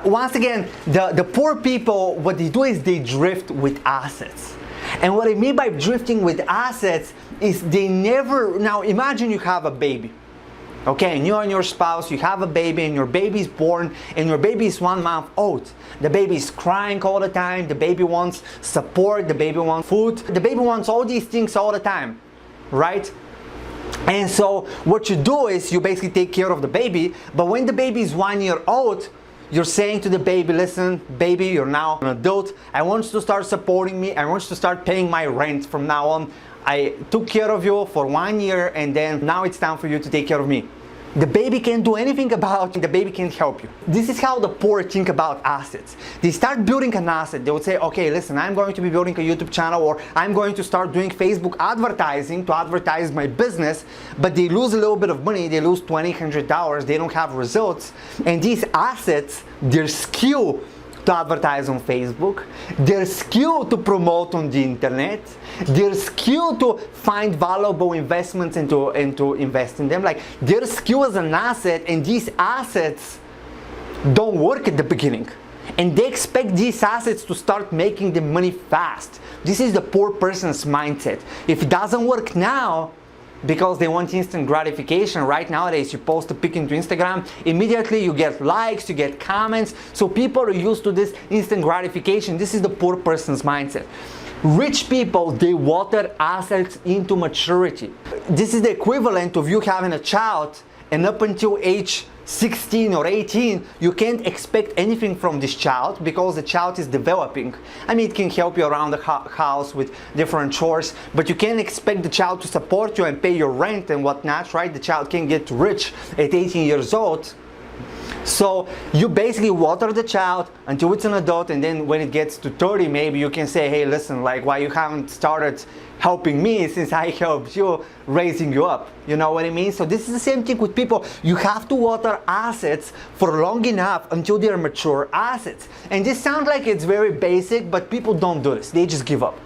once again, the poor people, what they do is they drift with assets. And what I mean by drifting with assets is they never, now imagine you have a baby, okay, and you and your spouse, you have a baby, and your baby is born, and your baby is 1 month old. The baby is crying all the time, the baby wants support, the baby wants food, the baby wants all these things all the time, right? And so what you do is you basically take care of the baby, but when the baby is 1 year old, you're saying to the baby, listen, baby, you're now an adult. I want you to start supporting me. I want you to start paying my rent from now on. I took care of you for 1 year, and then now it's time for you to take care of me. The baby can't do anything about it. The baby can't help you. This is how the poor think about assets. They start building an asset. They would say, okay, listen, I'm going to be building a YouTube channel, or I'm going to start doing Facebook advertising to advertise my business, but they lose a little bit of money. They lose $20, $100. They don't have results. And these assets, their skill to advertise on Facebook, their skill to promote on the internet, their skill to find valuable investments and to invest in them. Like, their skill as an asset, and these assets don't work at the beginning. And they expect these assets to start making them money fast. This is the poor person's mindset. If it doesn't work now, because they want instant gratification. Right nowadays, you post a pic into Instagram, immediately you get likes, you get comments. So people are used to this instant gratification. This is the poor person's mindset. Rich people, they water assets into maturity. This is the equivalent of you having a child, and up until age 16 or 18, you can't expect anything from this child because the child is developing. I mean, it can help you around the house with different chores, but you can't expect the child to support you and pay your rent and whatnot, right? The child can get rich at 18 years old. So you basically water the child until it's an adult, and then when it gets to 30, maybe you can say, hey, listen, like, why you haven't started helping me since I helped you raising you up? You know what I mean? So this is the same thing with people. You have to water assets for long enough until they're mature assets. And this sounds like it's very basic, but people don't do this. They just give up.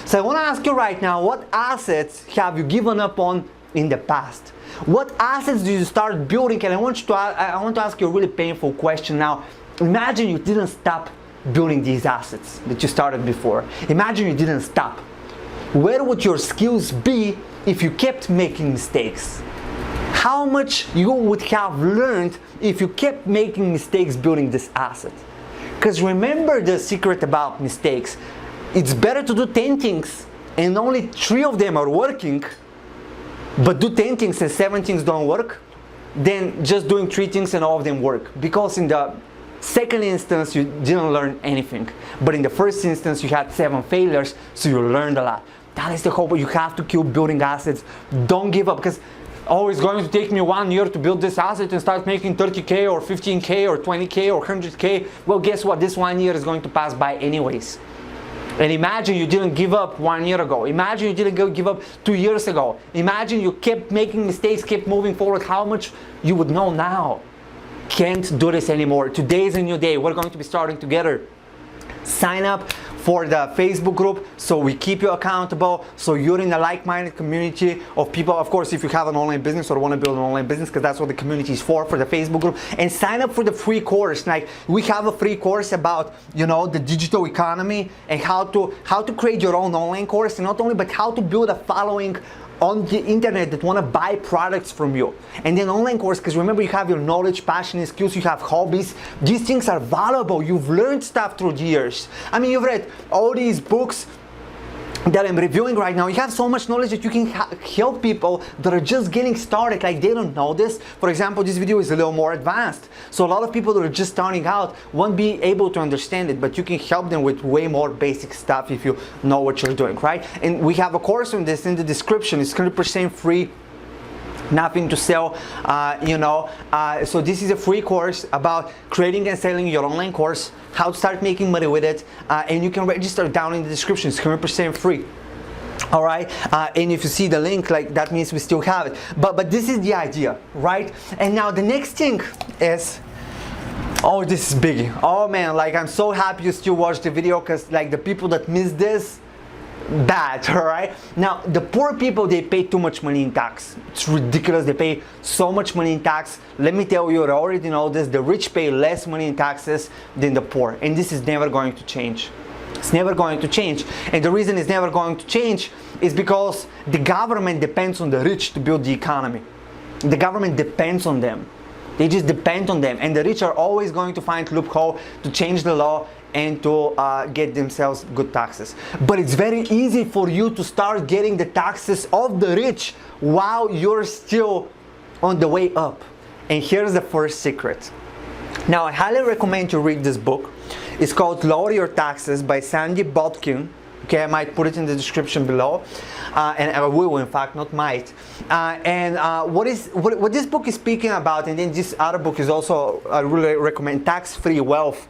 So I want to ask you right now, what assets have you given up on in the past? What assets do you start building? And I want to ask you a really painful question now. Imagine you didn't stop building these assets that you started before. Imagine you didn't stop. Where would your skills be if you kept making mistakes? How much you would have learned if you kept making mistakes building this asset? Because remember the secret about mistakes. It's better to do 10 things and only 3 of them are working, but do 10 things and 7 things don't work, than just doing 3 things and all of them work. Because in the second instance, you didn't learn anything. But in the first instance, you had 7 failures, so you learned a lot. That is the hope. You have to keep building assets. Don't give up, because oh, it's going to take me 1 year to build this asset and start making 30K or 15K or 20K or 100K. Well, guess what? This 1 year is going to pass by anyways. And imagine you didn't give up 1 year ago. Imagine you didn't give up 2 years ago. Imagine you kept making mistakes, kept moving forward. How much you would know now. Can't do this anymore. Today is a new day. We're going to be starting together. Sign up for the Facebook group so we keep you accountable, so you're in a like-minded community of people. Of course, if you have an online business or want to build an online business, because that's what the community is for the Facebook group. And sign up for the free course. Like, we have a free course about, you know, the digital economy and how to create your own online course, and not only, but how to build a following on the internet that want to buy products from you. And then online course, because remember, you have your knowledge, passion, and skills, you have hobbies. These things are valuable. You've learned stuff through the years. I mean, you've read all these books that I'm reviewing right now. You have so much knowledge that you can help people that are just getting started, like they don't know this. For example, this video is a little more advanced, so a lot of people that are just starting out won't be able to understand it, but you can help them with way more basic stuff if you know what you're doing, right? And we have a course on this in the description. It's 100% free. Nothing to sell, so this is a free course about creating and selling your online course, how to start making money with it, and you can register down in the description. It's 100% free. All right, and if you see the link, like, that means we still have it. But this is the idea, right? And now the next thing is, oh, this is big. Oh man, like, I'm so happy you still watched the video, because like the people that miss this, bad. All right, now the poor people, they pay too much money in tax. It's ridiculous. They pay so much money in tax. Let me tell you, I already know this, the rich pay less money in taxes than the poor, and this is never going to change. It's never going to change. And the reason it's never going to change is because the government depends on the rich to build the economy. The government depends on them. They just depend on them, and the rich are always going to find loophole to change the law and to get themselves good taxes. But it's very easy for you to start getting the taxes of the rich while you're still on the way up. And here's the first secret. Now, I highly recommend you read this book. It's called Lower Your Taxes by Sandy Botkin. Okay, I might put it in the description below, and I will, in fact, not might. What this book is speaking about, and then this other book is also, I really recommend, Tax-Free Wealth,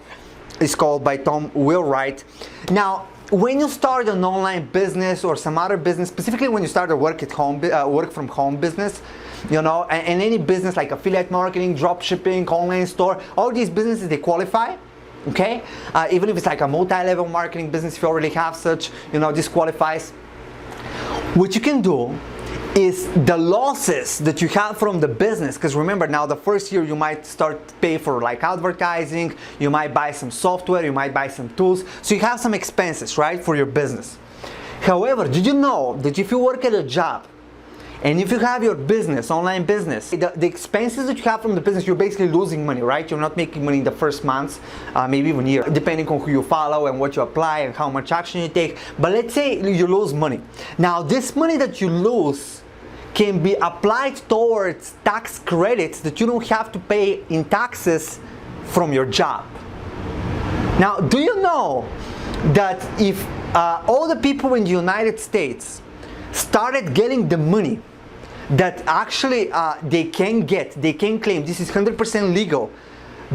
is called, by Tom Wheelwright. Now, when you start an online business or some other business, specifically when you start a work from home business, you know, and any business like affiliate marketing, drop shipping, online store, all these businesses, they qualify. Okay, even if it's like a multi-level marketing business, if you already have such, you know, this qualifies. What you can do is the losses that you have from the business, because remember, now the first year you might start to pay for like advertising, you might buy some software, you might buy some tools, so you have some expenses, right, for your business. However, did you know that if you work at a job and if you have your business, online business, the expenses that you have from the business, you're basically losing money, right? You're not making money in the first months, maybe even year, depending on who you follow and what you apply and how much action you take. But let's say you lose money. Now, this money that you lose can be applied towards tax credits that you don't have to pay in taxes from your job. Now, do you know that if all the people in the United States started getting the money that actually they can claim, this is 100% legal,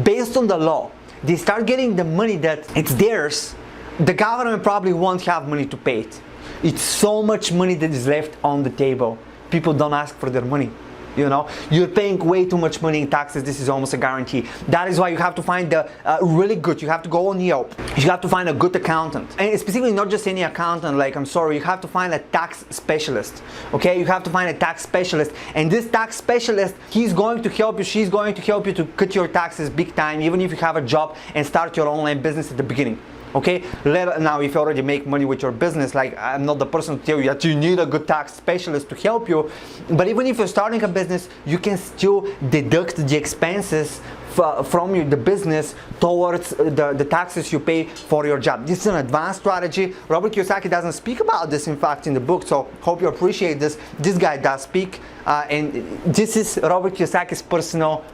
based on the law, they start getting the money that it's theirs, the government probably won't have money to pay it. It's so much money that is left on the table. People don't ask for their money. You know, you're paying way too much money in taxes. This is almost a guarantee. That is why you have to find the really good. You have to go on Yelp. You have to find a good accountant, and specifically not just any accountant. Like, I'm sorry, you have to find a tax specialist. Okay, you have to find a tax specialist, and this tax specialist, he's going to help you. She's going to help you to cut your taxes big time, even if you have a job and start your online business at the beginning. Okay, now if you already make money with your business, like, I'm not the person to tell you that you need a good tax specialist to help you, but even if you're starting a business, you can still deduct the expenses from the business towards the taxes you pay for your job. This is an advanced strategy. Robert Kiyosaki doesn't speak about this, in fact, in the book, so hope you appreciate this. This guy does speak, and this is Robert Kiyosaki's personal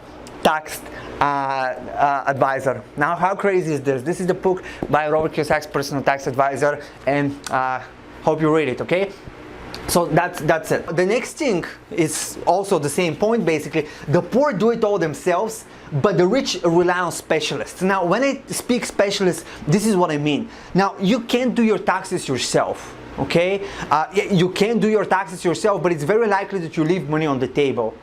tax advisor. Now, how crazy is this? This is the book by Robert Kiyosaki's personal tax advisor, and hope you read it, okay? So that's it. The next thing is also the same point, basically. The poor do it all themselves, but the rich rely on specialists. Now, when I speak specialists, this is what I mean. Now, you can't do your taxes yourself, okay? You can do your taxes yourself, but it's very likely that you leave money on the table.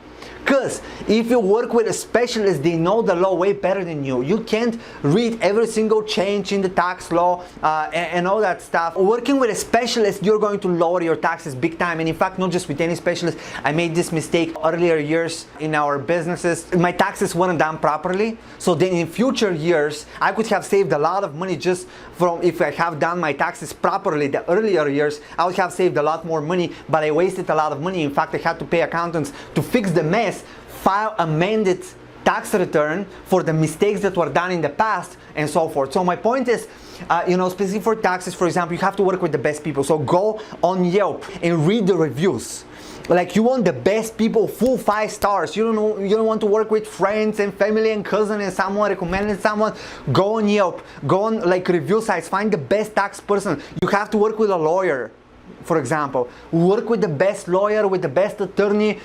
Because if you work with a specialist, they know the law way better than you. You can't read every single change in the tax law and all that stuff. Working with a specialist, you're going to lower your taxes big time. And in fact, not just with any specialist. I made this mistake earlier years in our businesses. My taxes weren't done properly. So then in future years, I could have saved a lot of money just from, if I have done my taxes properly the earlier years, I would have saved a lot more money, but I wasted a lot of money. In fact, I had to pay accountants to fix the mess, file amended tax return for the mistakes that were done in the past, and so forth. So my point is, you know, specifically for taxes, for example, you have to work with the best people. So go on Yelp and read the reviews. Like, you want the best people, full 5 stars. You don't want to work with friends and family and cousin and someone recommended someone. Go on Yelp, go on like review sites, find the best tax person. You have to work with a lawyer. For example, work with the best lawyer, with the best attorney.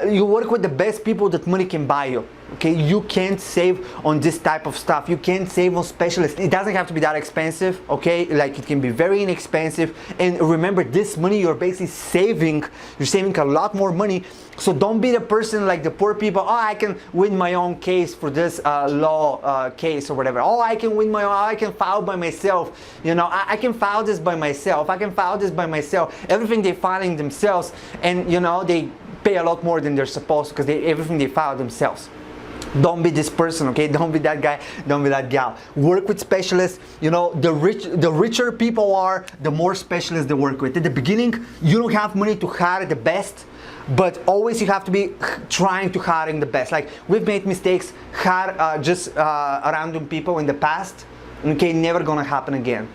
You work with the best people that money can buy you. Okay, you can't save on this type of stuff. You can't save on specialists. It doesn't have to be that expensive. Okay, like, it can be very inexpensive. And remember, this money you're basically saving. You're saving a lot more money. So don't be the person like the poor people. Oh, I can win my own case for this law case or whatever. Oh, I can win my own. I can file by myself. You know, I can file this by myself. I can file this by myself. Everything they filing themselves, and you know, they pay a lot more than they're supposed to, because everything they file themselves. Don't be this person, okay? Don't be that guy, don't be that gal. Work with specialists. You know, the richer people are, the more specialists they work with. At the beginning, you don't have money to hire the best, but always you have to be trying to hire the best. Like, we've made mistakes, hire just random people in the past. Okay, never gonna happen again.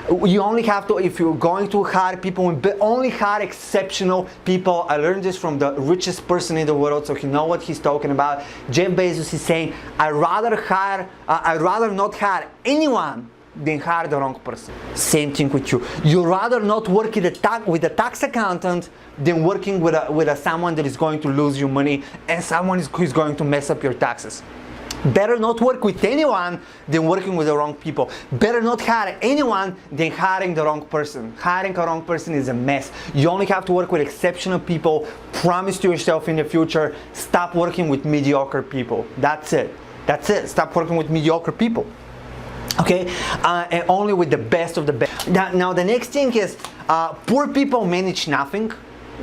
You only have to, if you're going to hire people, only hire exceptional people. I learned this from the richest person in the world, so he knows what he's talking about. Jeff Bezos is saying, I'd rather not hire anyone then hire the wrong person. Same thing with you. You'd rather not work with a tax accountant than working with someone that is going to lose you money and someone who is going to mess up your taxes. Better not work with anyone than working with the wrong people. Better not hire anyone than hiring the wrong person. Hiring a wrong person is a mess. You only have to work with exceptional people. Promise to yourself in the future, stop working with mediocre people. That's it. That's it. Stop working with mediocre people. Okay? And only with the best of the best. Now the next thing is, poor people manage nothing.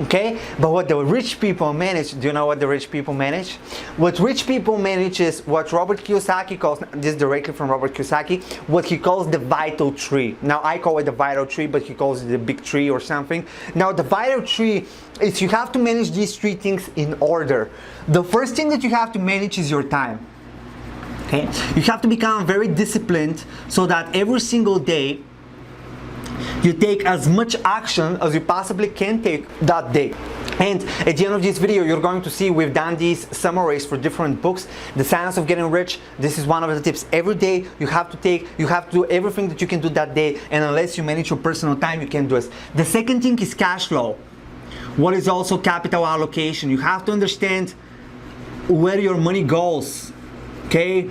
Okay, but what the rich people manage, do you know what the rich people manage? What rich people manage is what Robert Kiyosaki calls, this is directly from Robert Kiyosaki, what he calls the vital tree. Now I call it the vital tree, but he calls it the big tree or something. Now the vital tree is, you have to manage these three things in order. The first thing that you have to manage is your time. Okay, you have to become very disciplined so that every single day you take as much action as you possibly can take that day. And at the end of this video, you're going to see we've done these summaries for different books. The Science of Getting Rich, this is one of the tips. Every day you have to do everything that you can do that day, and unless you manage your personal time, you can't do it. The second thing is cash flow. What is also capital allocation? You have to understand where your money goes. Okay?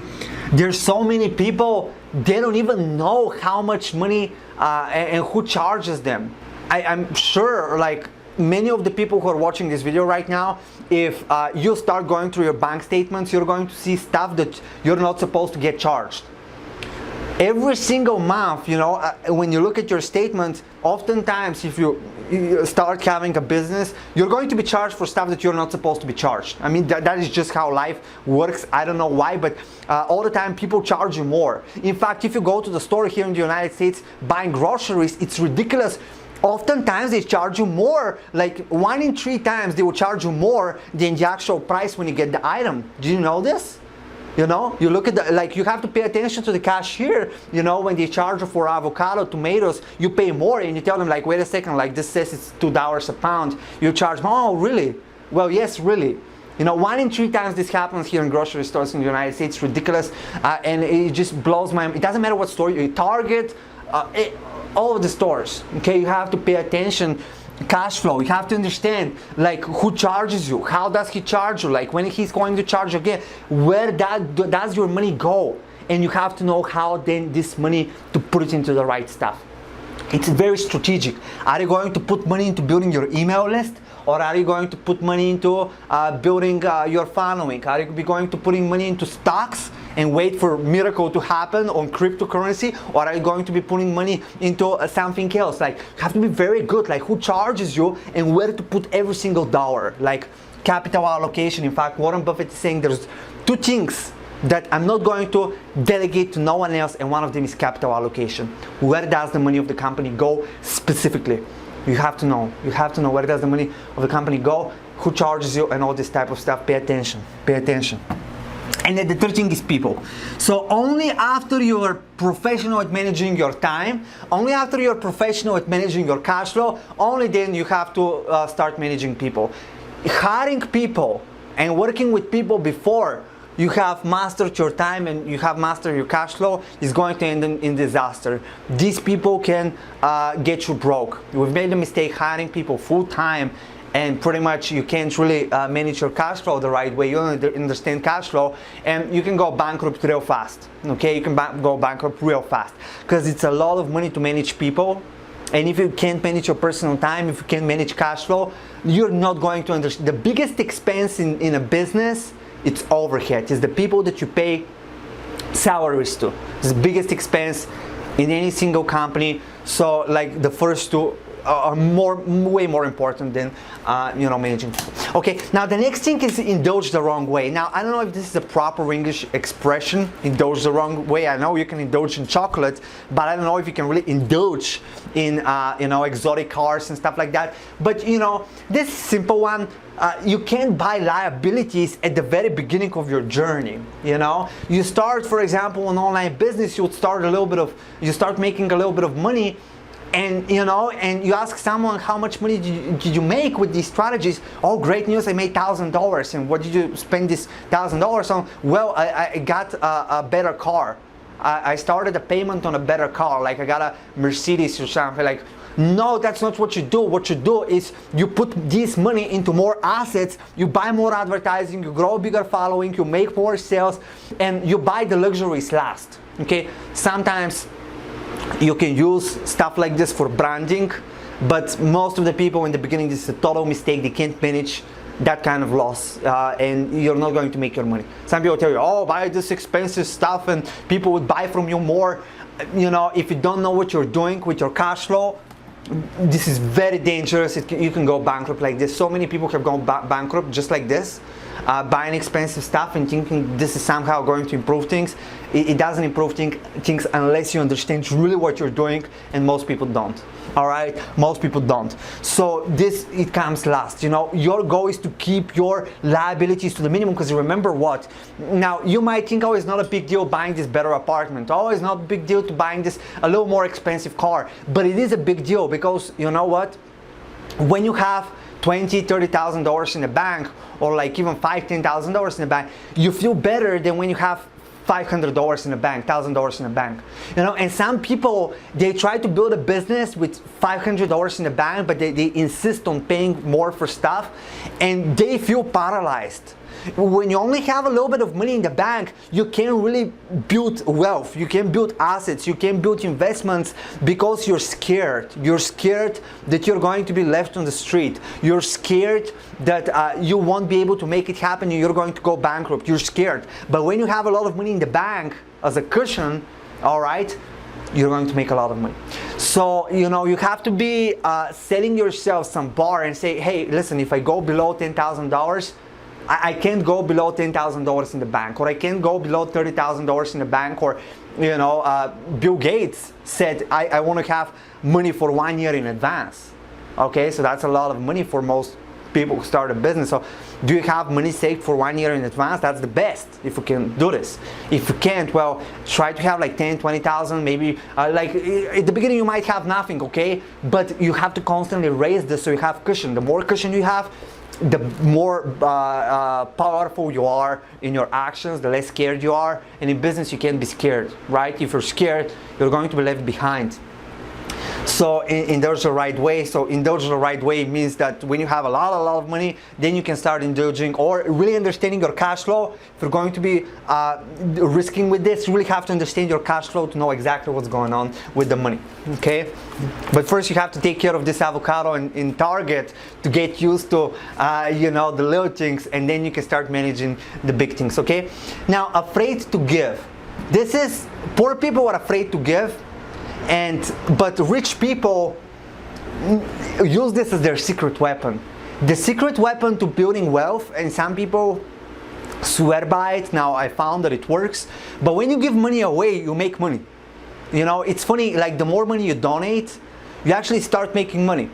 There's so many people, they don't even know how much money and who charges them. I'm sure, like, many of the people who are watching this video right now, if you start going through your bank statements, you're going to see stuff that you're not supposed to get charged. Every single month, you know, when you look at your statement, oftentimes if you start having a business, you're going to be charged for stuff that you're not supposed to be charged. I mean, that is just how life works. I don't know why, but all the time people charge you more. In fact, if you go to the store here in the United States buying groceries, it's ridiculous. Oftentimes they charge you more, like 1 in 3 times they will charge you more than the actual price when you get the item. Do you know this? You know, you look at the, like, you have to pay attention to the cashier. You know, when they charge you for avocado, tomatoes, you pay more, and you tell them, like, wait a second, like, this says it's $2 a pound. You charge, oh, really? Well, yes, really. You know, 1 in 3 times this happens here in grocery stores in the United States. It's ridiculous, and it just blows my mind. It doesn't matter what store you Target, all of the stores. Okay, you have to pay attention. Cash flow, you have to understand, like, who charges you, how does he charge you, like, when he's going to charge you again, where does your money go, and you have to know how then this money to put it into the right stuff. It's very strategic. Are you going to put money into building your email list, or are you going to put money into building your following? Are you going to putting money into stocks and wait for a miracle to happen on cryptocurrency, or are you going to be putting money into something else? Like, you have to be very good, like, who charges you and where to put every single dollar. Like, capital allocation. In fact, Warren Buffett is saying there's 2 things that I'm not going to delegate to no one else, and one of them is capital allocation. Where does the money of the company go specifically? You have to know. You have to know where does the money of the company go, who charges you, and all this type of stuff. Pay attention. Pay attention. And then the third thing is people. So only after you're professional at managing your time, only after you're professional at managing your cash flow, only then you have to start managing people. Hiring people and working with people before you have mastered your time and you have mastered your cash flow is going to end in disaster. These people can get you broke. We've made a mistake hiring people full-time, and pretty much you can't really manage your cash flow the right way. You don't understand cash flow, and you can go bankrupt real fast. Okay, you can go bankrupt real fast because it's a lot of money to manage people. And if you can't manage your personal time, if you can't manage cash flow, you're not going to understand. The biggest expense in a business, it's overhead. It's the people that you pay salaries to. It's the biggest expense in any single company. So, like, the first 2 are way more important than managing people. Okay, now the next thing is indulge the wrong way. Now, I don't know if this is a proper English expression, indulge the wrong way. I know you can indulge in chocolate, but I don't know if you can really indulge in exotic cars and stuff like that. But this simple one, you can't buy liabilities at the very beginning of your journey. You start, for example, an online business, you start making a little bit of money, and you ask someone, how much money did you make with these strategies? Oh, great news, I made $1,000. And what did you spend this $1,000 on? Well, I got a better car. I started a payment on a better car, like I got a Mercedes or something. Like, no, that's not what you do. What you do is you put this money into more assets, you buy more advertising, you grow a bigger following, you make more sales, and you buy the luxuries last. Okay, sometimes you can use stuff like this for branding, but most of the people in the beginning, this is a total mistake. They can't manage that kind of loss, and you're not going to make your money. Some people tell you, oh, buy this expensive stuff and people would buy from you more. You know, if you don't know what you're doing with your cash flow, this is very dangerous. You can go bankrupt like this. So many people have gone bankrupt just like this, buying expensive stuff and thinking this is somehow going to improve things. It doesn't improve things unless you understand really what you're doing, and most people don't. All right, most people don't. So it comes last. You know, your goal is to keep your liabilities to the minimum, because remember what? Now you might think, oh, it's not a big deal buying this better apartment. Oh, it's not a big deal to buying this a little more expensive car. But it is a big deal, because you know what? When you have $20,000-$30,000 in the bank, or like even $5,000-$10,000 in the bank, you feel better than when you have $500 in the bank, $1,000 in the bank. You know, and some people, they try to build a business with $500 in the bank, but they insist on paying more for stuff, and they feel paralyzed. When you only have a little bit of money in the bank, you can't really build wealth, you can't build assets, you can't build investments, because you're scared. You're scared that you're going to be left on the street. You're scared that you won't be able to make it happen, and you're going to go bankrupt. You're scared. But when you have a lot of money in the bank as a cushion, all right, you're going to make a lot of money. So, you know, you have to be setting yourself some bar and say, hey, listen, if I go below $10,000, I can't go below $10,000 in the bank, or I can't go below $30,000 in the bank, or, you know, Bill Gates said, I want to have money for 1 year in advance. Okay, so that's a lot of money for most people who start a business. So do you have money saved for 1 year in advance? That's the best if you can do this. If you can't, well, try to have like 10, 20,000, maybe like at the beginning you might have nothing, okay? But you have to constantly raise this so you have cushion. The more cushion you have, the more powerful you are in your actions, the less scared you are. And in business, you can't be scared, right? If you're scared, you're going to be left behind. So indulge the right way. So indulge the right way means that when you have a lot of money, then you can start indulging, or really understanding your cash flow. If you're going to be risking with this, you really have to understand your cash flow to know exactly what's going on with the money. Okay, but first you have to take care of this avocado in Target to get used to you know, the little things, and then you can start managing the big things. Okay, now afraid to give. This is, poor people are afraid to give. But rich people use this as their secret weapon. The secret weapon to building wealth, and some people swear by it. Now I found that it works. But when you give money away, you make money. You know, it's funny, like the more money you donate, you actually start making money.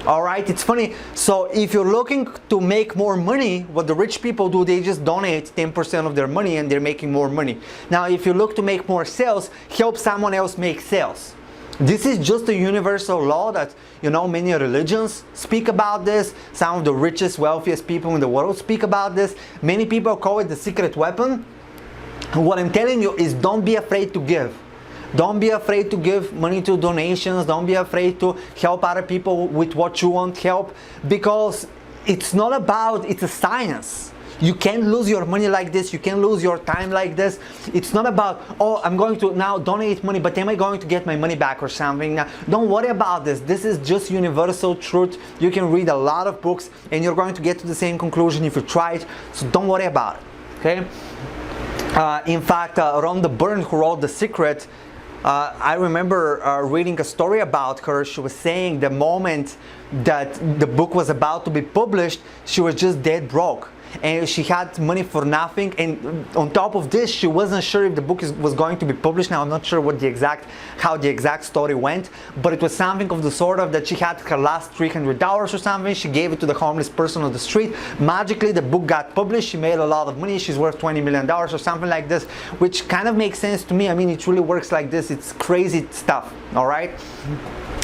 All right, it's funny. So if you're looking to make more money, what the rich people do, they just donate 10% of their money and they're making more money. Now, if you look to make more sales, help someone else make sales. This is just a universal law that, you know, many religions speak about this. Some of the richest, wealthiest people in the world speak about this. Many people call it the secret weapon. What I'm telling you is, don't be afraid to give. Don't be afraid to give money to donations. Don't be afraid to help other people with what you want help, because it's not about, it's a science. You can't lose your money like this. You can't lose your time like this. It's not about, oh, I'm going to now donate money, but am I going to get my money back or something? Now, don't worry about this. This is just universal truth. You can read a lot of books and you're going to get to the same conclusion if you try it. So don't worry about it, okay? In fact, Rhonda Byrne, who wrote The Secret, I remember reading a story about her. She was saying the moment that the book was about to be published, she was just dead broke. And she had money for nothing, and on top of this, she wasn't sure if the book was going to be published. Now I'm not sure what how the exact story went, but it was something of the sort of that she had her last $300 or something. She gave it to the homeless person on the street. Magically, the book got published. She made a lot of money. She's worth $20 million or something like this, which kind of makes sense to me. I mean, it really works like this. It's crazy stuff. All right.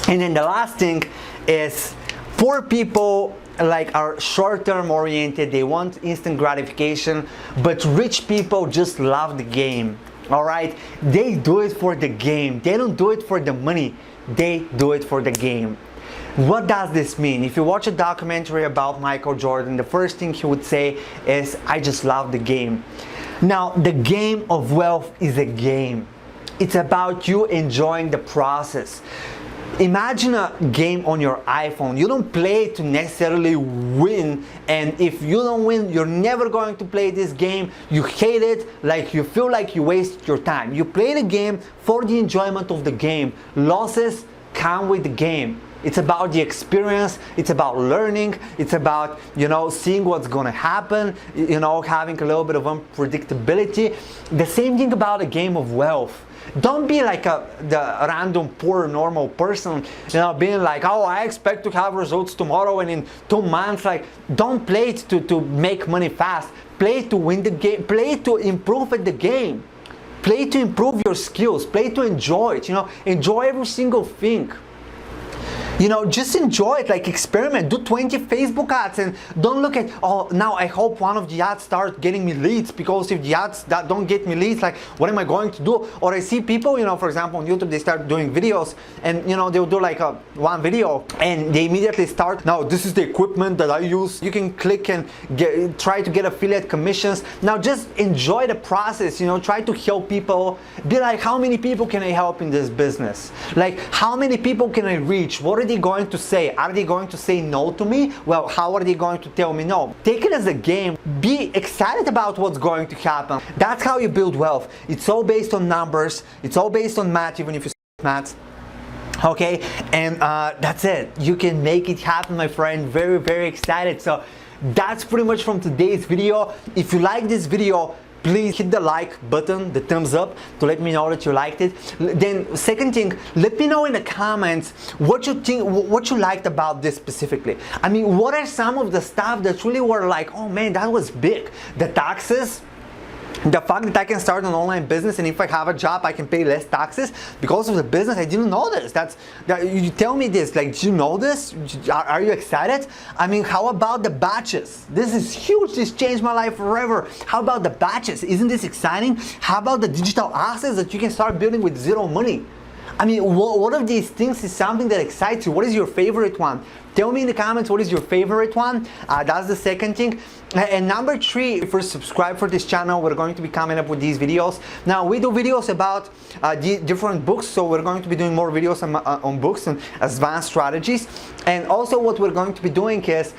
And then the last thing is, poor people like are short-term oriented. They want instant gratification, but rich people just love the game. all right? They do it for the game. They don't do it for the money. They do it for the game. What does this mean? If you watch a documentary about Michael Jordan, the first thing he would say is, I just love the game. Now, the game of wealth is a game. It's about you enjoying the process. Imagine a game on your iPhone. You don't play to necessarily win, and if you don't win, you're never going to play this game. You hate it, like you feel like you waste your time. You play the game for the enjoyment of the game. Losses come with the game. It's about the experience, it's about learning, it's about, seeing what's gonna happen, having a little bit of unpredictability. The same thing about a game of wealth. Don't be like the random poor normal person, being like, oh, I expect to have results tomorrow and in 2 months. Like, don't play it to make money fast. Play to win the game. Play to improve at the game. Play to improve your skills. Play to enjoy it. Enjoy every single thing. Just enjoy it, like experiment, do 20 Facebook ads and don't look at, oh, now I hope one of the ads start getting me leads, because if the ads that don't get me leads, like, what am I going to do? Or I see people, for example, on YouTube, they start doing videos and, they'll do like one video and they immediately start, now this is the equipment that I use. You can click and try to get affiliate commissions. Now just enjoy the process, try to help people. Be like, how many people can I help in this business? Like, how many people can I reach? What are they going to say? Are they going to say no to me? Well, how are they going to tell me no? Take it as a game. Be excited about what's going to happen. That's how you build wealth. It's all based on numbers. It's all based on math, even if you math. Okay, and that's it. You can make it happen, my friend. Very, very excited. So that's pretty much from today's video. If you like this video, please hit the like button, the thumbs up, to let me know that you liked it. Then second thing, let me know in the comments what you think, what you liked about this specifically. I mean, what are some of the stuff that really were like, oh man, that was big? The taxes, the fact that I can start an online business, and if I have a job I can pay less taxes because of the business. I didn't know this. You tell me this, like, do you know this? Are you excited? I mean, how about the batches? This is huge. This changed my life forever. How about the batches? Isn't this exciting? How about the digital assets that you can start building with zero money? I mean, what of these things is something that excites you? What is your favorite one? Tell me in the comments what is your favorite one. That's the second thing. And number three, if you're subscribed for this channel, we're going to be coming up with these videos. Now, we do videos about different books, so we're going to be doing more videos on books and advanced strategies. And also what we're going to be doing is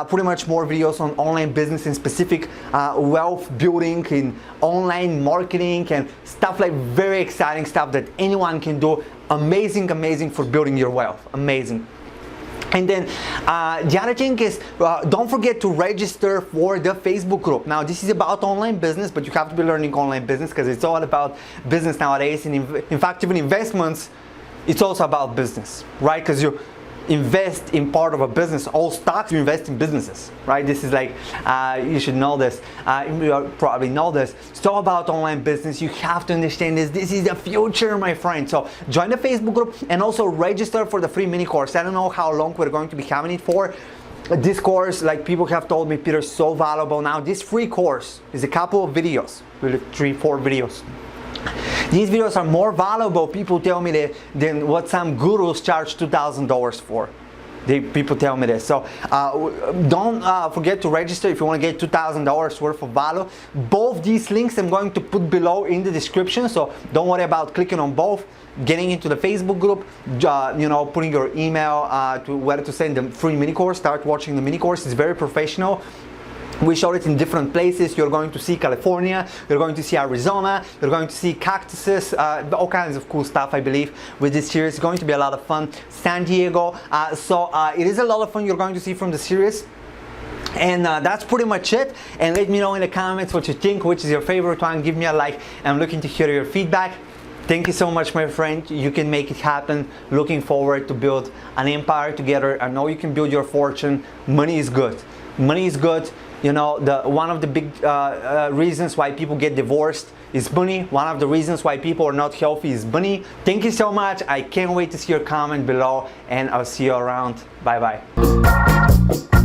pretty much more videos on online business and specific wealth building in online marketing and stuff, like very exciting stuff that anyone can do. Amazing, amazing for building your wealth. Amazing. And then the other thing is, don't forget to register for the Facebook group. Now, this is about online business, but you have to be learning online business because it's all about business nowadays. And in fact, even investments, it's also about business, right? Because you invest in part of a business. All stocks, you invest in businesses, right? This is like, you should know this. You probably know this. It's all about online business. You have to understand this. This is the future, my friend. So join the Facebook group and also register for the free mini course. I don't know how long we're going to be having it for. This course, like people have told me, Peter, is so valuable. Now, this free course is a couple of videos, really 3-4 videos. These videos are more valuable, people tell me that, than what some gurus charge $2,000 for. People tell me this. So don't forget to register if you want to get $2,000 worth of value. Both these links I'm going to put below in the description, so don't worry about clicking on both. Getting into the Facebook group, putting your email to where to send the free mini course. Start watching the mini course. It's very professional. We showed it in different places. You're going to see California, you're going to see Arizona, you're going to see cactuses, all kinds of cool stuff, I believe, with this series. It's going to be a lot of fun. San Diego, it is a lot of fun you're going to see from the series. And that's pretty much it. And let me know in the comments what you think, which is your favorite one. Give me a like. I'm looking to hear your feedback. Thank you so much, my friend. You can make it happen. Looking forward to build an empire together. I know you can build your fortune. Money is good. Money is good. One of the big reasons why people get divorced is money. One of the reasons why people are not healthy is money. Thank you so much. I can't wait to see your comment below, and I'll see you around. Bye bye.